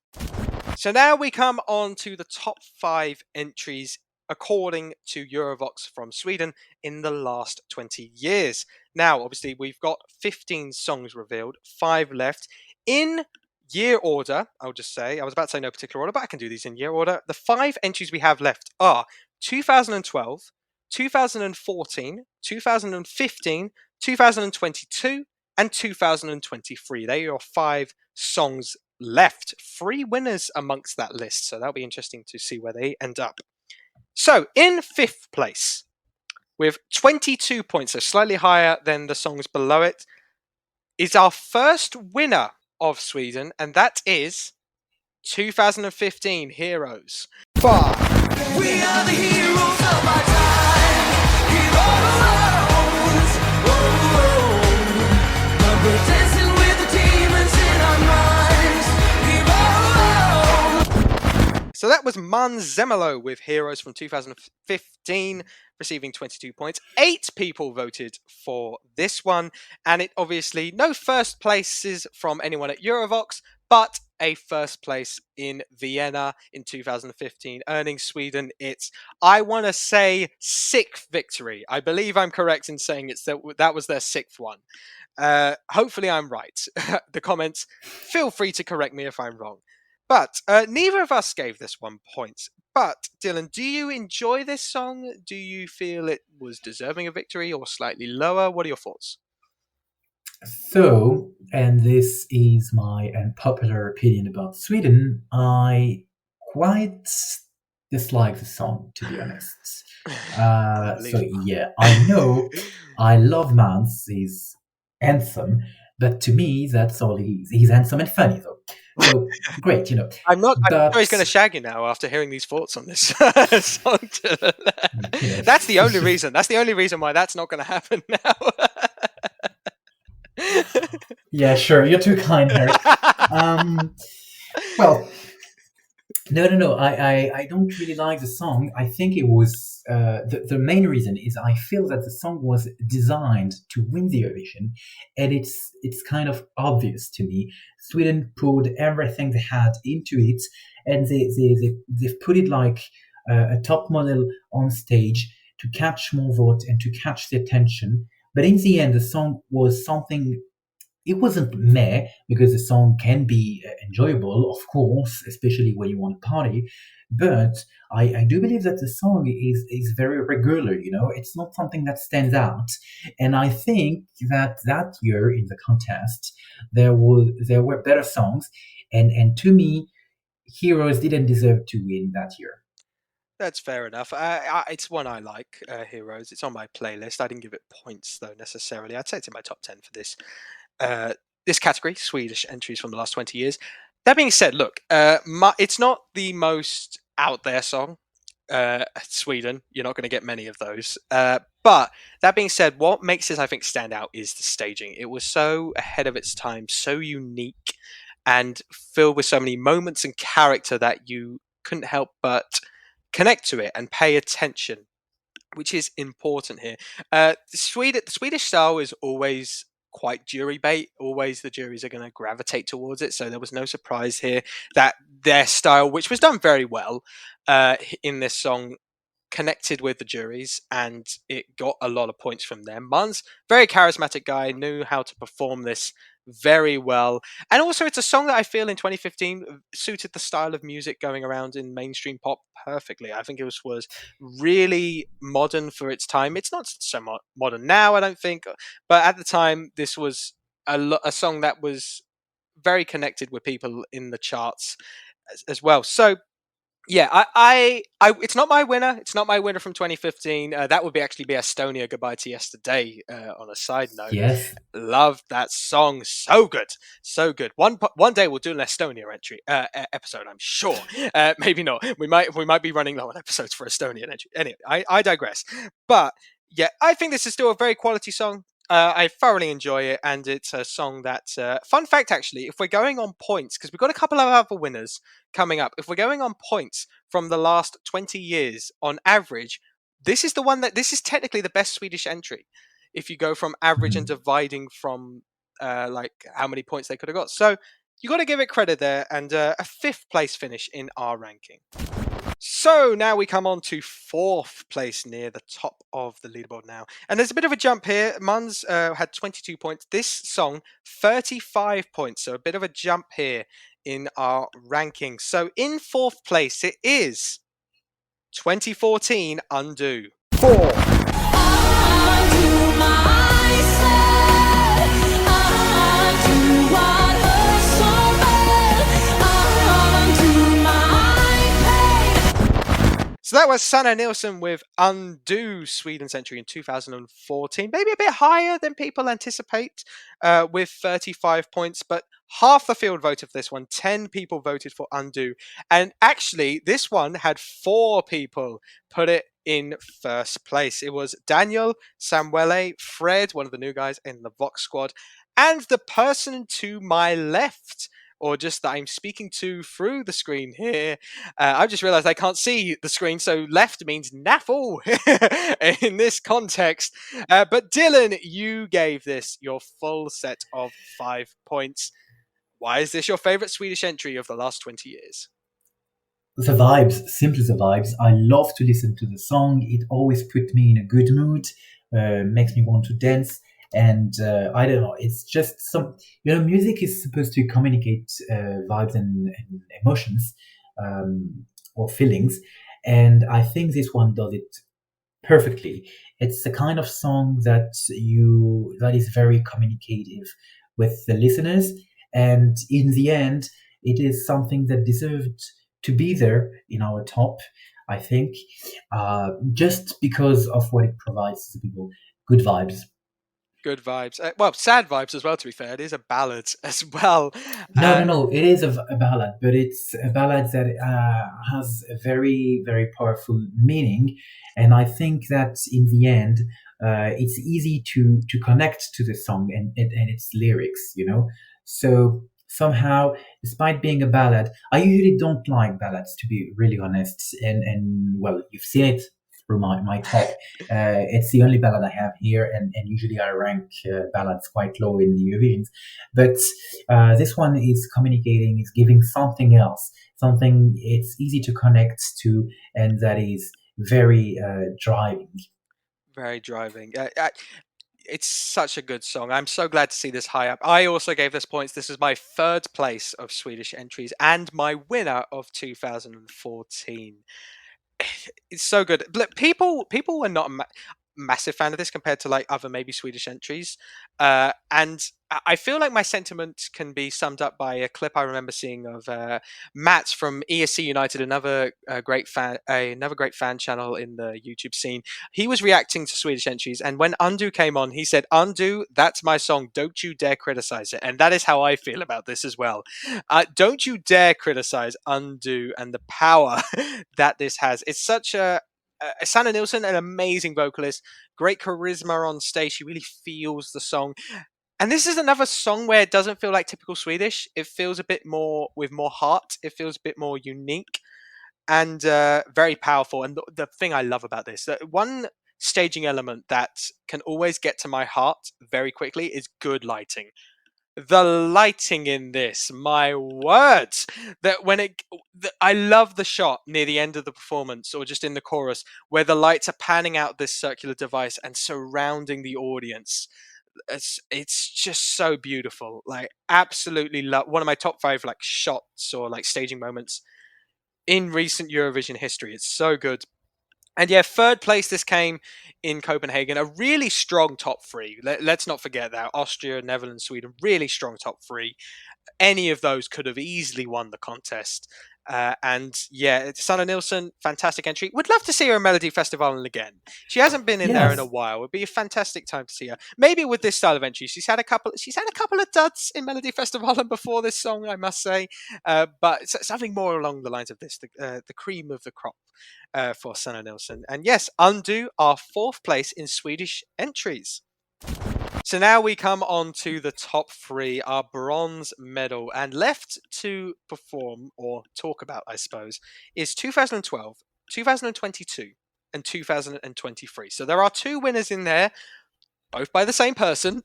Speaker 1: So now we come on to the top 5 entries according to Eurovoxx from Sweden in the last 20 years. Now, obviously, we've got 15 songs revealed, 5 left. In year order, I'll just say, I was about to say no particular order, but I can do these in year order. The 5 entries we have left are 2012, 2014, 2015, 2022, and 2023. They are your 5 songs left. 3 winners amongst that list, so that'll be interesting to see where they end up. So, in 5th place, with 22 points, so slightly higher than the songs below it, is our first winner of Sweden, and that is 2015 Heroes.
Speaker 4: 5,
Speaker 3: We are the heroes of our time. Heroes. But we're dancing with the demons in our minds. Heroes.
Speaker 1: So that was MALMÖ with Heroes from 2015, receiving 22 points. 8 people voted for this one, and it obviously no first places from anyone at Eurovoxx, but a first place in Vienna in 2015, earning Sweden its, I want to say, 6th victory. I believe I'm correct in saying that was their 6th one. Hopefully I'm right. The comments, feel free to correct me if I'm wrong. But neither of us gave this one points. But Dylan, do you enjoy this song? Do you feel it was deserving of victory or slightly lower? What are your thoughts?
Speaker 2: So, and this is my unpopular opinion about Sweden, I quite dislike the song, to be honest. So yeah, I know I love Mans' anthem, but to me that's all he is. He's handsome and funny though. So great, you know.
Speaker 1: I'm sure
Speaker 2: But
Speaker 1: he's going to shag you now after hearing these thoughts on this song.
Speaker 2: Yeah.
Speaker 1: That's the only reason. That's the only reason why that's not going to happen now.
Speaker 2: yeah, sure, you're too kind, Harry. Well, no. I don't really like the song. I think it was the main reason is I feel that the song was designed to win the Eurovision, and it's kind of obvious to me. Sweden poured everything they had into it, and they've put it like a top model on stage to catch more votes and to catch the attention. But in the end, the song was something. It wasn't meh, because the song can be enjoyable, of course, especially when you want to party. But I do believe that the song is very regular, you know, it's not something that stands out. And I think that year in the contest, there were better songs. And to me, Heroes didn't deserve to win that year.
Speaker 1: That's fair enough. It's one I like, Heroes. It's on my playlist. I didn't give it points, though, necessarily. I'd say it's in my top 10 for this category, Swedish entries from the last 20 years. That being said, look, it's not the most out there song. Sweden, you're not going to get many of those. But that being said, what makes it, I think, stand out is the staging. It was so ahead of its time, so unique, and filled with so many moments and character that you couldn't help but connect to it and pay attention, which is important here. The Swedish style is always quite jury bait. Always the juries are going to gravitate towards it. So there was no surprise here that their style, which was done very well in this song, connected with the juries, and it got a lot of points from them. Mans, very charismatic guy, knew how to perform this very well. And also it's a song that I feel in 2015 suited the style of music going around in mainstream pop perfectly. I think it was really modern for its time. It's not so modern now, I don't think, but at the time this was a song that was very connected with people in the charts as well. So yeah, I it's not my winner. It's not my winner from 2015. That would actually be Estonia, Goodbye to Yesterday. On a side note,
Speaker 2: Yes.
Speaker 1: love that song. So good, so good. One day we'll do an Estonia episode. I'm sure. Maybe not. We might be running low on episodes for Estonian entry. Anyway, I digress. But yeah, I think this is still a very quality song. I thoroughly enjoy it, and it's a song that, fun fact actually, if we're going on points, because we've got a couple of other winners coming up, if we're going on points from the last 20 years on average, this is technically the best Swedish entry, if you go from average and dividing from like how many points they could have got. So you got to give it credit there, and a 5th place finish in our ranking. So now we come on to 4th place, near the top of the leaderboard now. And there's a bit of a jump here. Mans had 22 points. This song, 35 points. So a bit of a jump here in our ranking. So in 4th place, it is 2014 Undo.
Speaker 4: 4,
Speaker 1: So that was Sanna Nilsson with Undo, Sweden's entry in 2014. Maybe a bit higher than people anticipate, with 35 points, but half the field voted for this one. 10 people voted for Undo. And actually, this one had 4 people put it in first place. It was Daniel, Samuele, Fred, one of the new guys in the Vox squad, and the person to my left, or just that I'm speaking to through the screen here. I've just realized I can't see the screen, so left means naffle in this context. But Dylan, you gave this your full set of 5 points. Why is this your favorite Swedish entry of the last 20 years?
Speaker 2: The vibes, simply the vibes. I love to listen to the song. It always puts me in a good mood, makes me want to dance. And I don't know, it's just music is supposed to communicate vibes and emotions, or feelings. And I think this one does it perfectly. It's the kind of song that is very communicative with the listeners. And in the end, it is something that deserved to be there in our top, I think, just because of what it provides to people. Good vibes.
Speaker 1: Good vibes. Well, sad vibes as well, to be fair. It is a ballad as well.
Speaker 2: No. It is a ballad, but it's a ballad that has a very, very powerful meaning. And I think that in the end, it's easy to connect to the song and its lyrics, So somehow, despite being a ballad, I usually don't like ballads, to be really honest. And well, you've seen it through my top. It's the only ballad I have here, and usually I rank ballads quite low in the Eurovisions. But this one is communicating, is giving something else, something it's easy to connect to, and that is very driving.
Speaker 1: Very driving. It's such a good song. I'm so glad to see this high up. I also gave this points. This is my 3rd place of Swedish entries and my winner of 2014. It's so good. But people are not a massive fan of this compared to like other maybe Swedish entries, and I feel like my sentiment can be summed up by a clip I remember seeing of Matt from ESC United, another great fan channel in the YouTube scene. He was reacting to Swedish entries, and when Undo came on, he said, "Undo, that's my song. Don't you dare criticize it." And that is how I feel about this as well. Don't you dare criticize Undo and the power that this has. It's such a Sanna Nilsson, an amazing vocalist, great charisma on stage. She really feels the song. And this is another song where it doesn't feel like typical Swedish. It feels a bit more with more heart. It feels a bit more unique and very powerful. And the thing I love about this, that one staging element that can always get to my heart very quickly is good lighting. The lighting in this, my words, I love the shot near the end of the performance or just in the chorus where the lights are panning out this circular device and surrounding the audience. It's just so beautiful. Like, absolutely love one of my top 5 like shots or like staging moments in recent Eurovision history. It's so good. And yeah, 3rd place, this came in Copenhagen. A really strong top 3. Let's not forget that. Austria, Netherlands, Sweden, really strong top 3. Any of those could have easily won the contest. And yeah, Sanna Nilsson, fantastic entry. Would love to see her in Melody Festival again. She hasn't been in there in a while. It would be a fantastic time to see her. Maybe with this style of entry, she's had a couple of duds in Melody Festival before this song, I must say. But something more along the lines of this, the cream of the crop for Sanna Nilsson. And yes, Undo our 4th place in Swedish entries. So now we come on to the top 3, our bronze medal, and left to perform or talk about, I suppose, is 2012, 2022, and 2023. So there are 2 winners in there, both by the same person.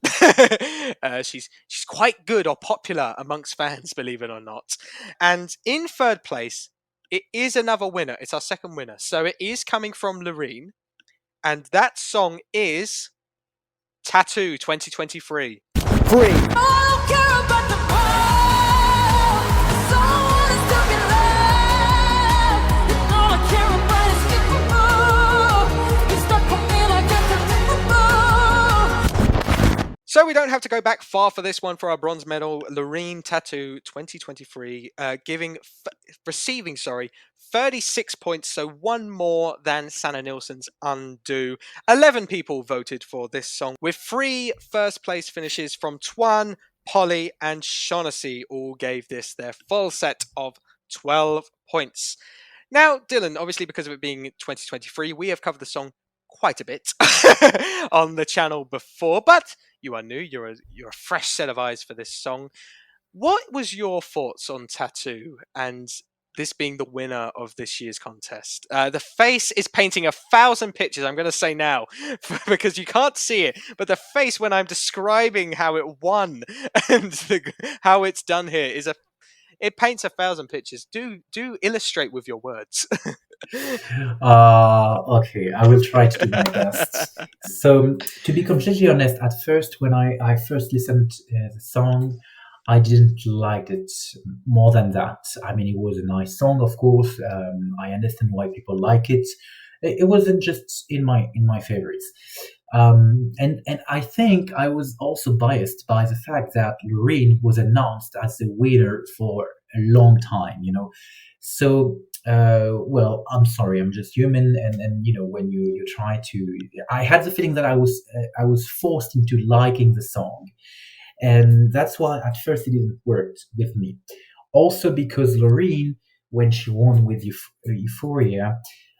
Speaker 1: She's quite good or popular amongst fans, believe it or not. And in 3rd place, it is another winner. It's our 2nd winner. So it is coming from LOREEN, and that song is Tattoo 2023.
Speaker 4: Free.
Speaker 1: So we don't have to go back far for this one for our bronze medal. LOREEN Tattoo 2023, receiving 36 points, so one more than Sanna Nilsson's Undo. 11 people voted for this song, with 3 first place finishes from Twan, Polly, and Shaughnessy. All gave this their full set of 12 points. Now, Dylan, obviously because of it being 2023, we have covered the song quite a bit on the channel before, but you are new, you're a fresh set of eyes for this song. What was your thoughts on Tattoo and this being the winner of this year's contest? The face is painting 1,000 pictures, I'm going to say now, because you can't see it, but the face when I'm describing how it won and how it's done here it paints 1,000 pictures. Do illustrate with your words.
Speaker 2: Okay, I will try to do my best. So, to be completely honest, at first, when I first listened to the song, I didn't like it more than that. I mean, it was a nice song, of course. I understand why people like it. It wasn't just in my favorites. And I think I was also biased by the fact that LOREEN was announced as the winner for a long time, So, well, I'm sorry, I'm just human, and when you try to, I had the feeling that I was forced into liking the song, and that's why at first it didn't work with me. Also because LOREEN, when she won with Euphoria,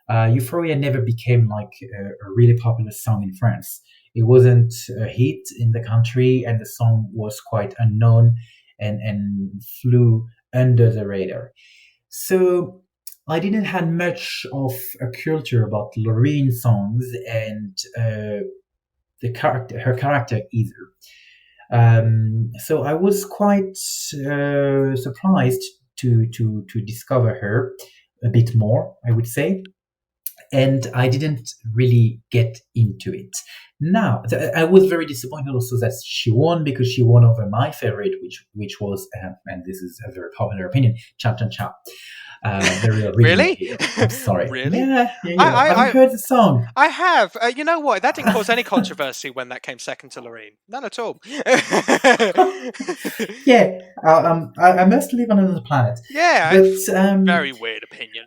Speaker 2: Euphoria never became like a really popular song in France. It wasn't a hit in the country, and the song was quite unknown and flew under the radar. So I didn't have much of a culture about LOREEN songs and her character either. So I was quite surprised to discover her a bit more, I would say, and I didn't really get into it. Now, I was very disappointed also that she won, because she won over my favorite, which was, and this is a very popular opinion, Cha Cha Cha. Very original.
Speaker 1: Really?
Speaker 2: Here. I'm sorry.
Speaker 1: Really?
Speaker 2: Yeah. Have you heard the song?
Speaker 1: I have. You know what? That didn't cause any controversy when that came second to LOREEN. None at all.
Speaker 2: Yeah, I must live on another planet.
Speaker 1: Yeah,
Speaker 2: But
Speaker 1: very weird opinion.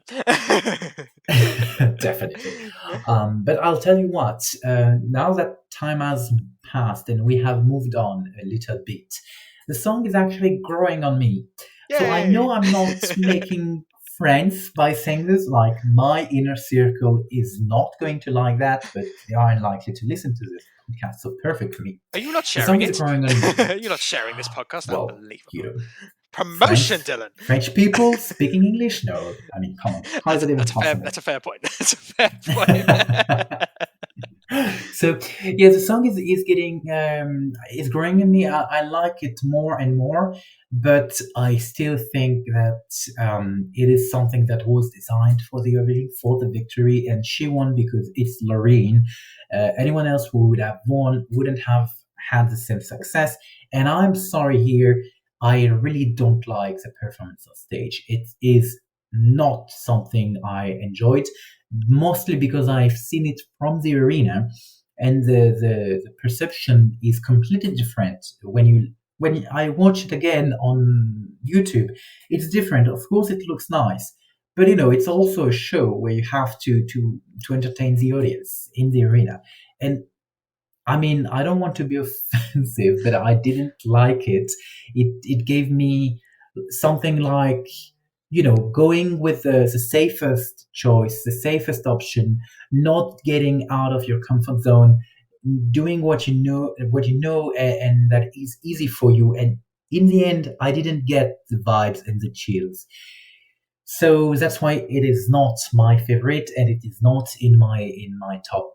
Speaker 2: definitely. But I'll tell you what. Now that time has passed and we have moved on a little bit, the song is actually growing on me. So I know I'm not making friends by saying this. Like, my inner circle is not going to like that, but they are unlikely to listen to this podcast. So perfect for me.
Speaker 1: Are you not
Speaker 2: The song
Speaker 1: sharing
Speaker 2: is
Speaker 1: it?
Speaker 2: growing on me.
Speaker 1: You're not sharing this podcast?
Speaker 2: Well,
Speaker 1: Unbelievable. Promotion, Dylan.
Speaker 2: French people speaking English? No. I mean, come on. How is it even possible?
Speaker 1: That's a fair point. That's a fair point.
Speaker 2: So yeah, the song is getting is growing in me. I like it more and more, but I still think that it is something that was designed for the Eurovision, for the victory, and she won because it's LOREEN. Anyone else who would have won wouldn't have had the same success. And I'm sorry here, I really don't like the performance on stage. It is not something I enjoyed, mostly because I've seen it from the arena, and the perception is completely different when I watch it again on YouTube. It's different. Of course, it looks nice, but it's also a show where you have to entertain the audience in the arena. And I mean, I don't want to be offensive, but I didn't like it. It gave me something like, going with the safest choice, the safest option, not getting out of your comfort zone, doing what you know, and that is easy for you. And in the end, I didn't get the vibes and the chills. So that's why it is not my favorite, and it is not in my top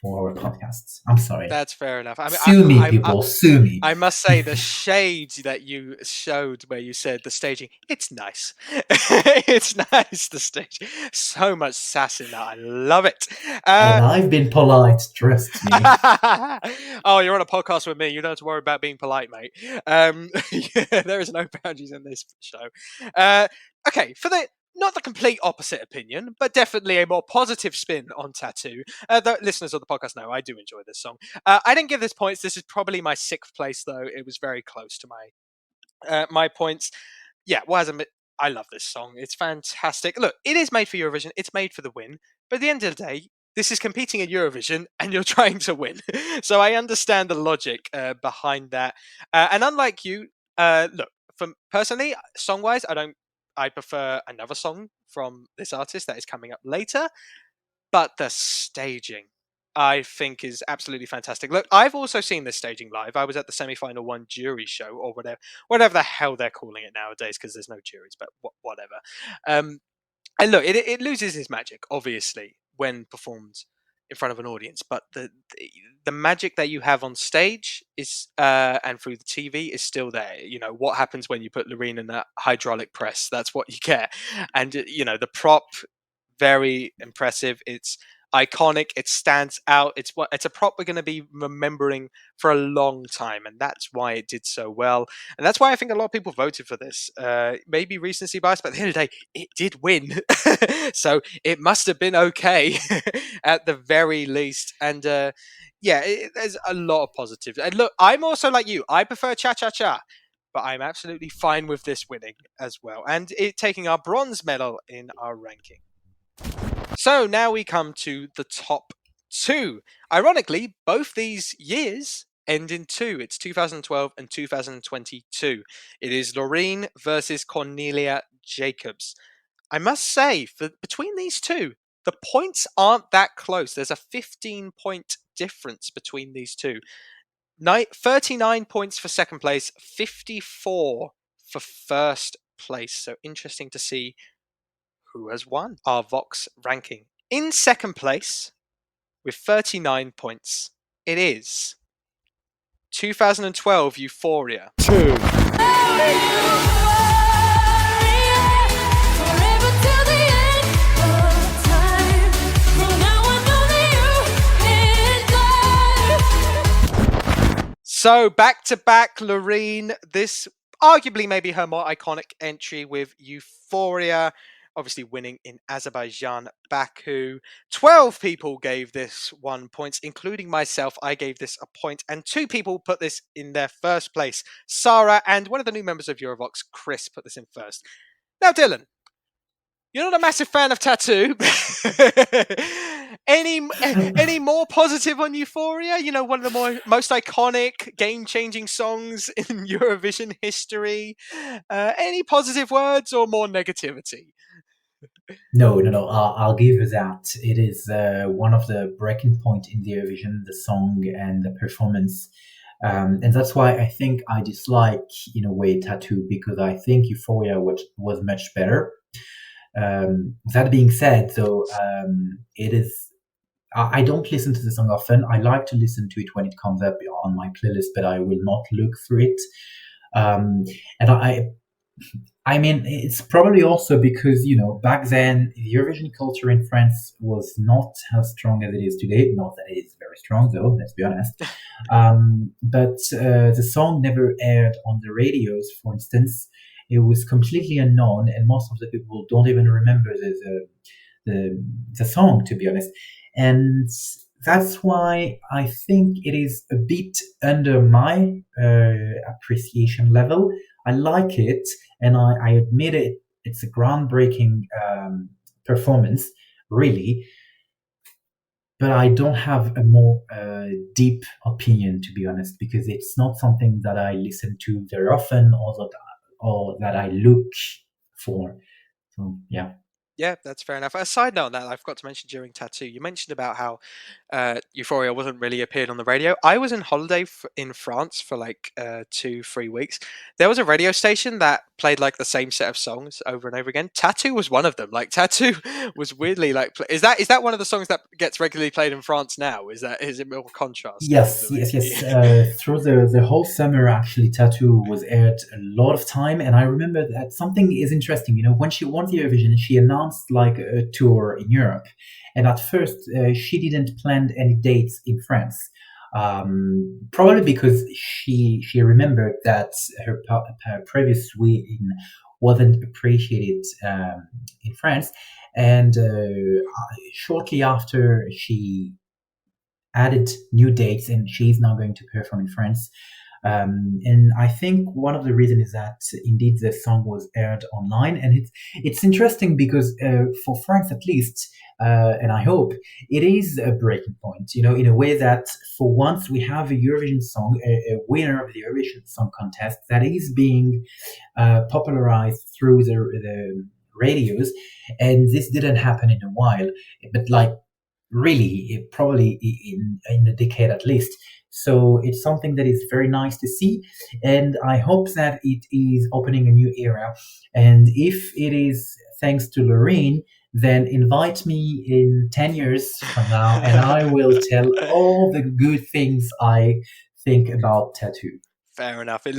Speaker 2: for our podcasts. I'm sorry.
Speaker 1: That's fair enough. I mean,
Speaker 2: Sue me, people. Sue me.
Speaker 1: I must say, the shades that you showed where you said the staging, it's nice. It's nice, the stage. So much sass in that. I love it.
Speaker 2: And I've been polite, trust me.
Speaker 1: Oh, you're on a podcast with me. You don't have to worry about being polite, mate. Yeah, there is no boundaries in this show. Okay, for not the complete opposite opinion, but definitely a more positive spin on Tattoo. The listeners of the podcast know I do enjoy this song. I didn't give this points. This is probably my 6th place, though. It was very close to my points. Yeah, I love this song. It's fantastic. Look, it is made for Eurovision. It's made for the win. But at the end of the day, this is competing in Eurovision, and you're trying to win. So I understand the logic behind that. And unlike you, look, personally, song-wise, I prefer another song from this artist that is coming up later. But the staging, I think, is absolutely fantastic. Look, I've also seen this staging live. I was at the semi-final one jury show, or whatever the hell they're calling it nowadays, because there's no juries, but whatever. And look, it loses its magic, obviously, when performed in front of an audience. But the magic that you have on stage is and through the TV is still there. You know what happens when you put LOREEN in that hydraulic press. That's what you get. And the prop, very impressive. It's iconic. It stands out. It's a prop we're going to be remembering for a long time, and that's why it did so well. And that's why I think a lot of people voted for this. Maybe recency bias, but at the end of the day, it did win, so it must have been okay at the very least. And there's a lot of positives. And look, I'm also like you. I prefer Cha Cha Cha. But I'm absolutely fine with this winning as well, and it taking our bronze medal in our ranking. So now we come to the top two. Ironically, both these years end in two. It's 2012 and 2022. It is LOREEN versus Cornelia Jacobs. I must say, between these two, the points aren't that close. There's a 15-point difference between these two. 39 points for second place, 54 for first place. So interesting to see who has won our Vox ranking. In second place, with 39 points, it is 2012 Euphoria. So back-to-back LOREEN. This arguably maybe her more iconic entry with Euphoria, obviously winning in Azerbaijan, Baku. 12 people gave this 1 point, including myself. I gave this a point, and 2 people put this in their first place. Sarah and one of the new members of Eurovoxx, Chris, put this in first. Now, Dylan, you're not a massive fan of Tattoo. Any more positive on Euphoria? You know, one of the most iconic, game-changing songs in Eurovision history. Any positive words or more negativity?
Speaker 2: No. I'll give you that. It is one of the breaking point in the Eurovision, the song and the performance. And that's why I think I dislike, in a way, Tattoo, because I think Euphoria was much better. That being said, though, it is. I don't listen to the song often. I like to listen to it when it comes up on my playlist, but I will not look through it. And I mean, it's probably also because, back then, the Eurovision culture in France was not as strong as it is today. Not that it is very strong, though, let's be honest. But the song never aired on the radios, for instance. It was completely unknown, and most of the people don't even remember the song, to be honest. And that's why I think it is a bit under my appreciation level. I like it, and I admit it. It's a groundbreaking performance, really. But I don't have a more deep opinion, to be honest, because it's not something that I listen to very often, or that I look for. So, yeah.
Speaker 1: Yeah, that's fair enough. A side note on that, I forgot to mention during Tattoo, you mentioned about how Euphoria wasn't really appeared on the radio. I was on holiday in France for like 2-3 weeks. There was a radio station that played like the same set of songs over and over again. Tattoo was one of them. Like Tattoo was weirdly like, is that one of the songs that gets regularly played in France now? Is it more contrast?
Speaker 2: Yes. Through the whole summer, actually, Tattoo was aired a lot of time, and I remember that something is interesting. When she won the Eurovision, she announced like a tour in Europe, and at first she didn't plan any dates in France, probably because she remembered that her previous win wasn't appreciated in France, and shortly after she added new dates, and she's now going to perform in France. And I think one of the reasons is that indeed the song was aired online, and it's interesting because for France at least, and I hope it is a breaking point. In a way that for once we have a Eurovision song, a winner of the Eurovision Song Contest that is being popularized through the radios, and this didn't happen in a while, but like really probably in a decade at least. So it's something that is very nice to see, and I hope that it is opening a new era. And if it is thanks to LOREEN, then invite me in 10 years from now, and I will tell all the good things I think about Tattoo.
Speaker 1: Fair enough. If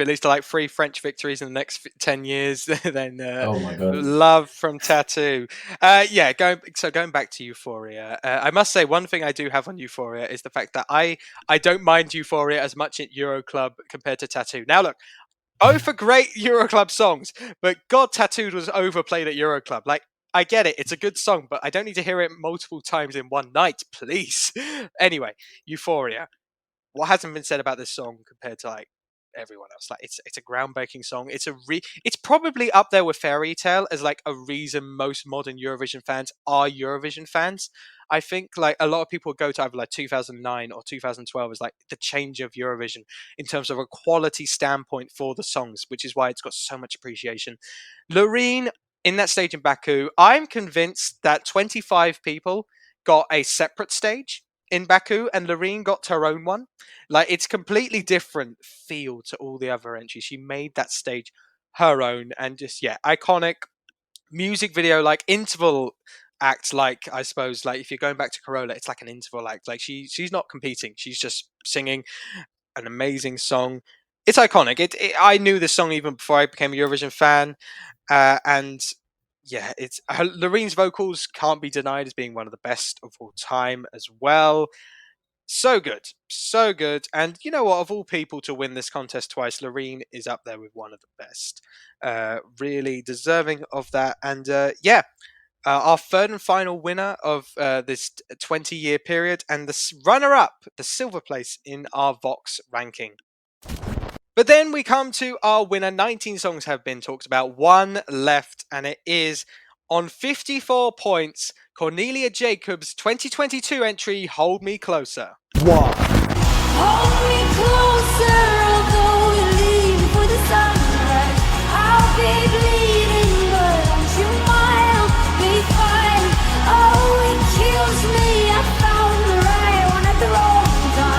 Speaker 1: it leads to like 3 French victories in the next 10 years, then
Speaker 2: Oh my god.
Speaker 1: love from Tattoo. Yeah, going back to Euphoria, I must say one thing I do have on Euphoria is the fact that I don't mind Euphoria as much at Euroclub compared to Tattoo. Now look, for great Euroclub songs, but God, Tattooed was overplayed at Euroclub. Like, I get it, it's a good song, but I don't need to hear it multiple times in one night, please. Anyway, Euphoria. What hasn't been said about this song compared to like everyone else? Like, it's a groundbreaking song. It's probably up there with Fairy Tale as like a reason most modern Eurovision fans are Eurovision fans. I think like a lot of people go to either like 2009 or 2012 as like the change of Eurovision in terms of a quality standpoint for the songs, which is why it's got so much appreciation. LOREEN in that stage in Baku, I'm convinced that 25 people got a separate stage in Baku, and LOREEN got her own one. Like, it's completely different feel to all the other entries. She made that stage her own, and just iconic music video, like interval act. Like, I suppose, like if you're going back to Corolla, it's like an interval act. Like she's not competing; she's just singing an amazing song. It's iconic. I knew this song even before I became a Eurovision fan, and yeah, it's LOREEN's vocals can't be denied as being one of the best of all time as well. So good, so good. And you know what? Of all people to win this contest twice, LOREEN is up there with one of the best. Really deserving of that. And our third and final winner of this 20-year period, and the runner-up, the silver place in our Vox ranking. But then we come to our winner. 19 songs have been talked about, one left, and it is on 54 points, Cornelia Jacobs' 2022 entry, Hold Me Closer.
Speaker 4: Wow.
Speaker 3: Hold me closer, although you leave for the sunrise. I'll be bleeding, but don't you mind? Be fine. Oh, it kills me. I found the right one at the wrong time.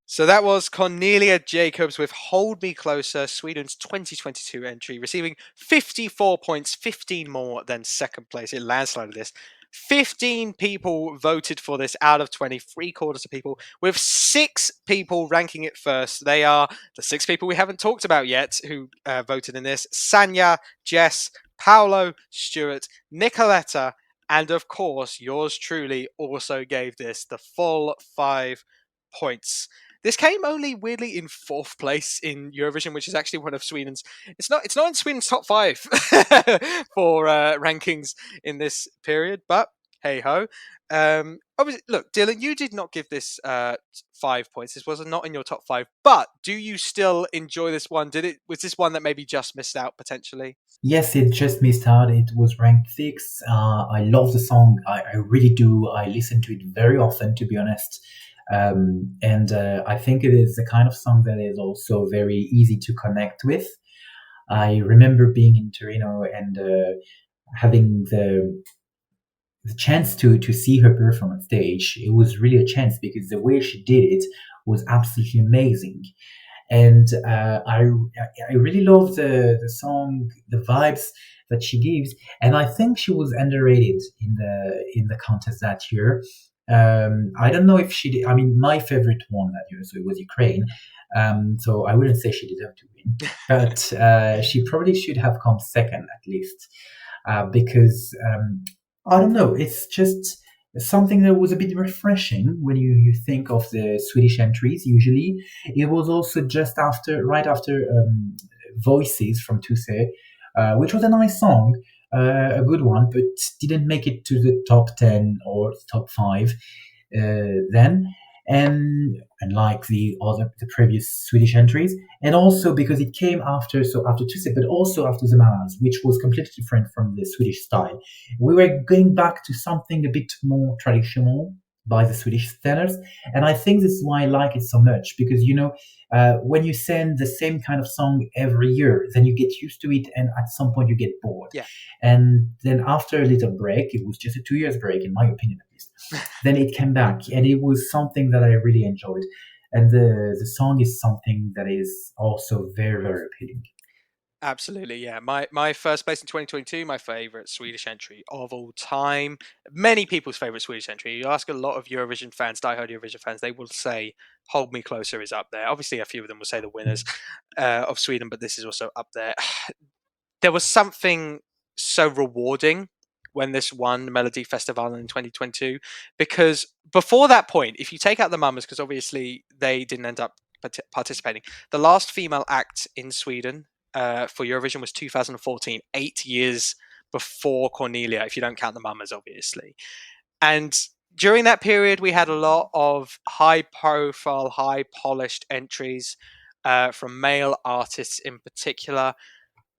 Speaker 1: So that was Cornelia Jacobs with Hold Me Closer, Sweden's 2022 entry, receiving 54 points, 15 more than second place. It landslided this. 15 people voted for this out of 20, 3/4 of people, with 6 people ranking it first. They are the 6 people we haven't talked about yet who voted in this: Sanya, Jess, Paolo, Stuart, Nicoletta, and of course, yours truly also gave this the full 5 points. This came only weirdly in 4th place in Eurovision, which is actually one of Sweden's. It's not in Sweden's top 5 for rankings in this period, but hey ho. Obviously, look, Dylan, you did not give this 5 points. This was not in your top 5, but do you still enjoy this one? Was this one that maybe just missed out potentially?
Speaker 2: Yes, it just missed out. It was ranked 6. I love the song. I really do. I listen to it very often, to be honest. And I think it is the kind of song that is also very easy to connect with. I remember being in Torino and having the chance to see her perform on stage. It was really a chance because the way she did it was absolutely amazing. And I really love the song, the vibes that she gives, and I think she was underrated in the contest that year. I don't know if she did. I mean, my favorite one that year, so it was Ukraine. So I wouldn't say she deserved to win, but she probably should have come second at least, because I don't know. It's just something that was a bit refreshing when you think of the Swedish entries. Usually, it was also right after Voices from Tusse, which was a nice song, a good one, but didn't make it to the top 10 or top 5 then. and unlike the previous Swedish entries, and also because it came after Tusse, but also after the Mamas, which was completely different from the Swedish style. We were going back to something a bit more traditional by the Swedish standards, and I think this is why I like it so much, because when you send the same kind of song every year, then you get used to it, and at some point you get bored.
Speaker 1: Yeah.
Speaker 2: And then after a little break, it was just a 2 years break, in my opinion at least, then it came back, and it was something that I really enjoyed. And the song is something that is also very, very appealing.
Speaker 1: Absolutely, yeah. My first place in 2022, my favourite Swedish entry of all time. Many people's favourite Swedish entry. You ask a lot of Eurovision fans, diehard Eurovision fans, they will say "Hold Me Closer" is up there. Obviously, a few of them will say the winners of Sweden, but this is also up there. There was something so rewarding when this won Melody Festival in 2022, because before that point, if you take out the Mamas, because obviously they didn't end up participating, the last female act in Sweden for Eurovision was 2014, 8 years before Cornelia, if you don't count the Mamas, obviously. And during that period, we had a lot of high-profile, high-polished entries from male artists in particular.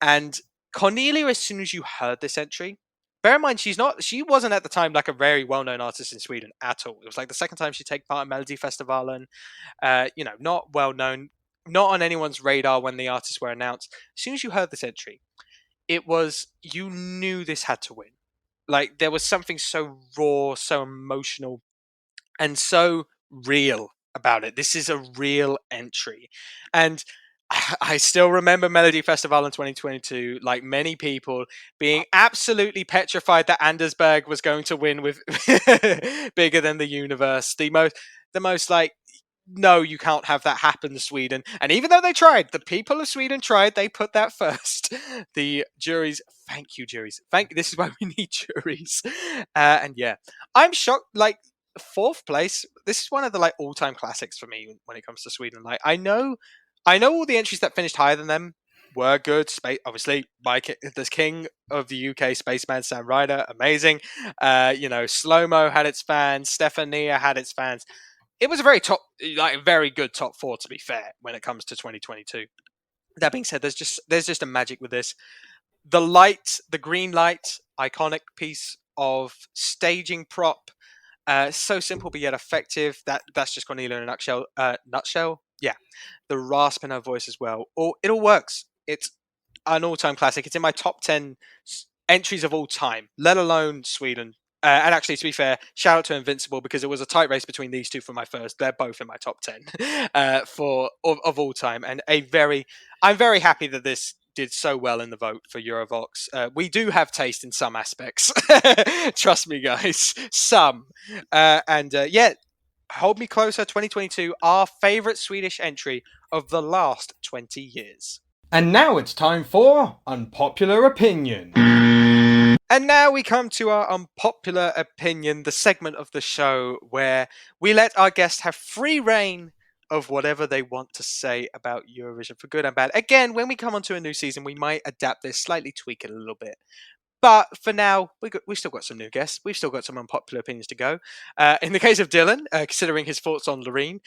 Speaker 1: And Cornelia, as soon as you heard this entry, bear in mind she wasn't at the time like a very well-known artist in Sweden at all. It was like the second time she'd take part in Melody Festivalen. Not well-known, not on anyone's radar when the artists were announced. As soon as you heard this entry, you knew this had to win. Like, there was something so raw, so emotional, and so real about it. This is a real entry. And I still remember Melody Festival in 2022, like many people, being absolutely petrified that Andersberg was going to win with Bigger Than the Universe. The most like, no, you can't have that happen, Sweden. And even though they tried, the people of Sweden tried, they put that first. The juries, thank you, juries. This is why we need juries. And yeah, I'm shocked. Like, fourth place, this is one of the like all-time classics for me when it comes to Sweden. Like, I know all the entries that finished higher than them were good. Obviously, the king of the UK, Spaceman Sam Ryder, amazing. Slow-Mo had its fans. Stefania had its fans. It was a very good top four, to be fair, when it comes to 2022. That being said, there's just a magic with this. The green light, iconic piece of staging prop, so simple but yet effective. That's just Cornelia in a nutshell. Yeah, the rasp in her voice as well. It all works. It's an all-time classic. It's in my top 10 entries of all time, let alone Sweden. And actually, to be fair, shout out to Invincible, because it was a tight race between these two for my first. They're both in my top 10 of all time. And I'm very happy that this did so well in the vote for Eurovoxx. We do have taste in some aspects. Trust me, guys. Some. Hold Me Closer 2022, our favourite Swedish entry of the last 20 years.
Speaker 5: And now it's time for Unpopular Opinion.
Speaker 1: And now we come to our Unpopular Opinion, the segment of the show where we let our guests have free reign of whatever they want to say about Eurovision, for good and bad. Again, when we come onto a new season, we might adapt this, slightly tweak it a little bit. But for now, we've still got some new guests. We've still got some unpopular opinions to go. In the case of Dylan, considering his thoughts on LOREEN,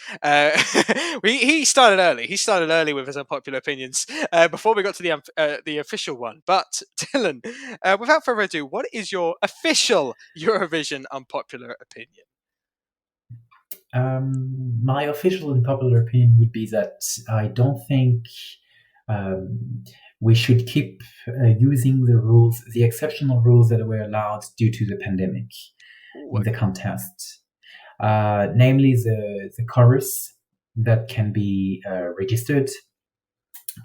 Speaker 1: he started early. He started early with his unpopular opinions before we got to the official one. But Dylan, without further ado, what is your official Eurovision unpopular opinion?
Speaker 2: My official unpopular opinion would be that I don't think we should keep using the exceptional rules that were allowed due to the pandemic in the contest. Namely, the chorus that can be registered.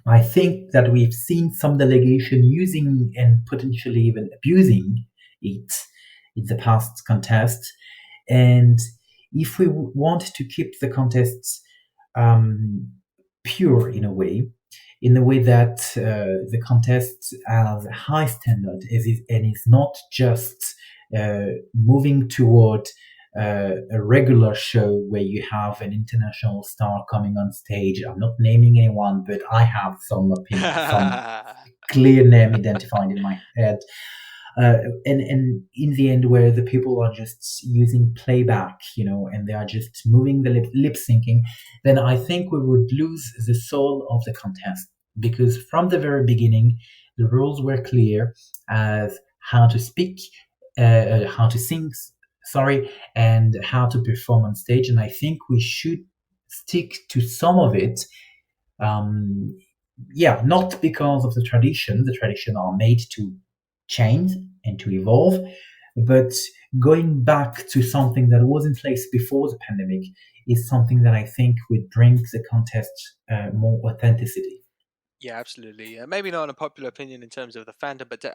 Speaker 2: I think that we've seen some delegation using and potentially even abusing it in the past contest. And if we want to keep the contests pure in a way that the contest has a high standard and is not just moving toward a regular show where you have an international star coming on stage. I'm not naming anyone, but I have some opinion, some clear name identified in my head. And in the end, where the people are just using playback, and they are just moving the lip syncing, then I think we would lose the soul of the contest, because from the very beginning, the rules were clear as how to speak, how to sing, sorry, and how to perform on stage. And I think we should stick to some of it. Not because of the tradition. The tradition are made to change and to evolve, but going back to something that was in place before the pandemic is something that I think would bring the contest more authenticity.
Speaker 1: Yeah, absolutely. Maybe not an unpopular opinion in terms of the fandom, but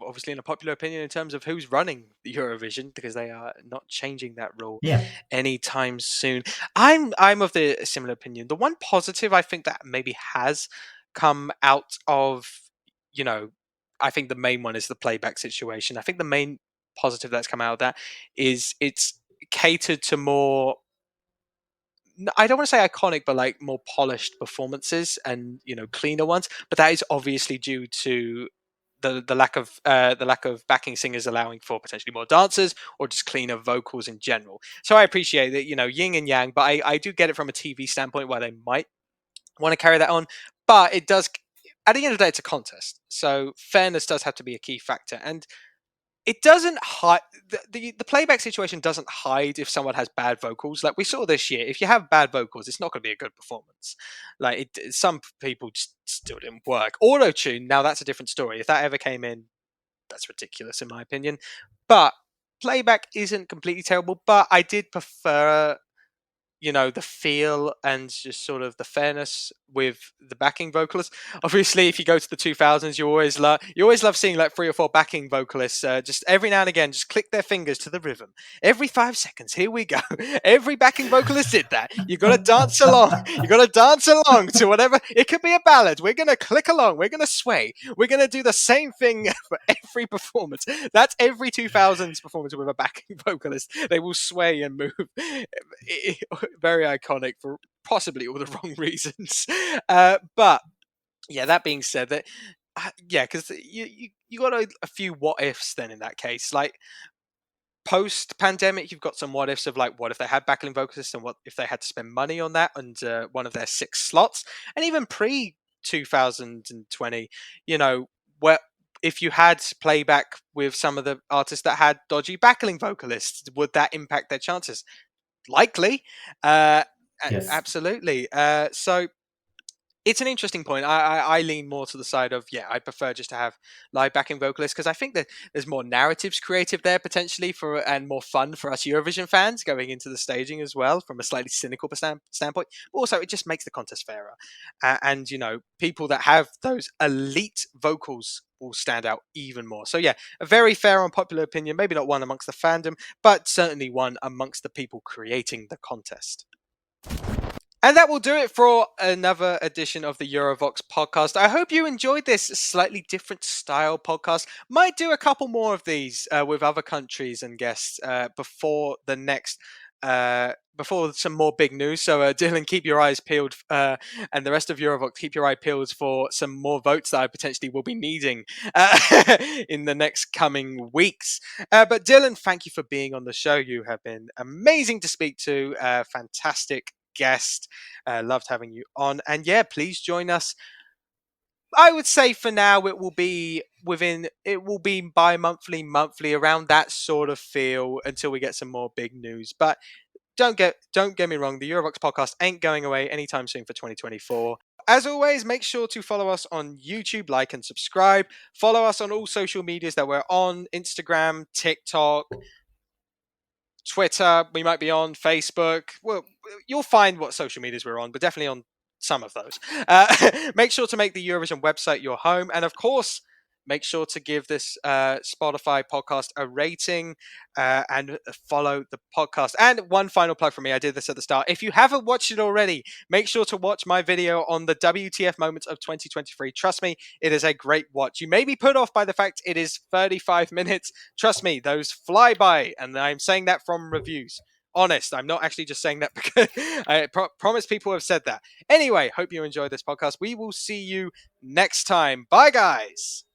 Speaker 1: obviously an unpopular opinion in terms of who's running the Eurovision, because they are not changing that rule
Speaker 2: Yeah.
Speaker 1: anytime soon. I'm of the similar opinion. The one positive I think that maybe has come out of, I think the main one is the playback situation. I think the main positive that's come out of that is it's catered to more, I don't want to say iconic, but like more polished performances and cleaner ones. But that is obviously due to the lack of backing singers allowing for potentially more dancers or just cleaner vocals in general. So I appreciate that, yin and yang, but I do get it from a TV standpoint why they might want to carry that on. But it does, at the end of the day, it's a contest, so fairness does have to be a key factor. And it doesn't hide, the playback situation doesn't hide if someone has bad vocals. Like we saw this year, if you have bad vocals, it's not going to be a good performance. Like some people just still didn't work. Auto tune, now that's a different story. If that ever came in, that's ridiculous in my opinion. But playback isn't completely terrible. But I did prefer, the feel and just sort of the fairness with the backing vocalists. Obviously, if you go to the 2000s, you always love seeing like 3 or 4 backing vocalists just every now and again just click their fingers to the rhythm. Every 5 seconds, here we go. Every backing vocalist did that. You got to dance along. You got to dance along to whatever. It could be a ballad. We're going to click along. We're going to sway. We're going to do the same thing for every performance. That's every 2000s performance with a backing vocalist. They will sway and move. Very iconic for possibly all the wrong reasons. But yeah, that being said, that because you got a few what ifs then in that case. Like post pandemic, you've got some what ifs of like, what if they had backing vocalists and what if they had to spend money on that and one of their 6 slots, and even pre 2020, where if you had playback with some of the artists that had dodgy backing vocalists, would that impact their chances? Likely.
Speaker 2: Yes.
Speaker 1: Absolutely. So it's an interesting point. I lean more to the side of, I prefer just to have live backing vocalists, because I think that there's more narratives creative there potentially and more fun for us Eurovision fans going into the staging as well, from a slightly cynical standpoint. But also, it just makes the contest fairer. And people that have those elite vocals will stand out even more. So yeah, a very fair and popular opinion, maybe not one amongst the fandom, but certainly one amongst the people creating the contest. And that will do it for another edition of the Eurovoxx podcast. I hope you enjoyed this slightly different style podcast. Might do a couple more of these with other countries and guests before the next before some more big news. So Dylan, keep your eyes peeled, and the rest of Eurovoxx, keep your eye peeled for some more votes that I potentially will be needing in the next coming weeks. But Dylan, thank you for being on the show. You have been amazing to speak to. Fantastic guest. Loved having you on. And yeah, please join us. I would say for now it will be bi-monthly, monthly, around that sort of feel until we get some more big news. But don't get me wrong, the Eurovoxx podcast ain't going away anytime soon for 2024. As always, make sure to follow us on YouTube, like and subscribe. Follow us on all social medias that we're on: Instagram, TikTok, Twitter. We might be on Facebook. Well, you'll find what social medias we're on, but definitely on some of those. Make sure to make the Eurovision website your home. And of course, make sure to give this Spotify podcast a rating and follow the podcast. And one final plug from me. I did this at the start. If you haven't watched it already, make sure to watch my video on the WTF moments of 2023. Trust me, it is a great watch. You may be put off by the fact it is 35 minutes. Trust me, those fly by. And I'm saying that from reviews. Honest, I'm not actually just saying that because I promise people have said that. Anyway, hope you enjoy this podcast. We will see you next time. Bye, guys.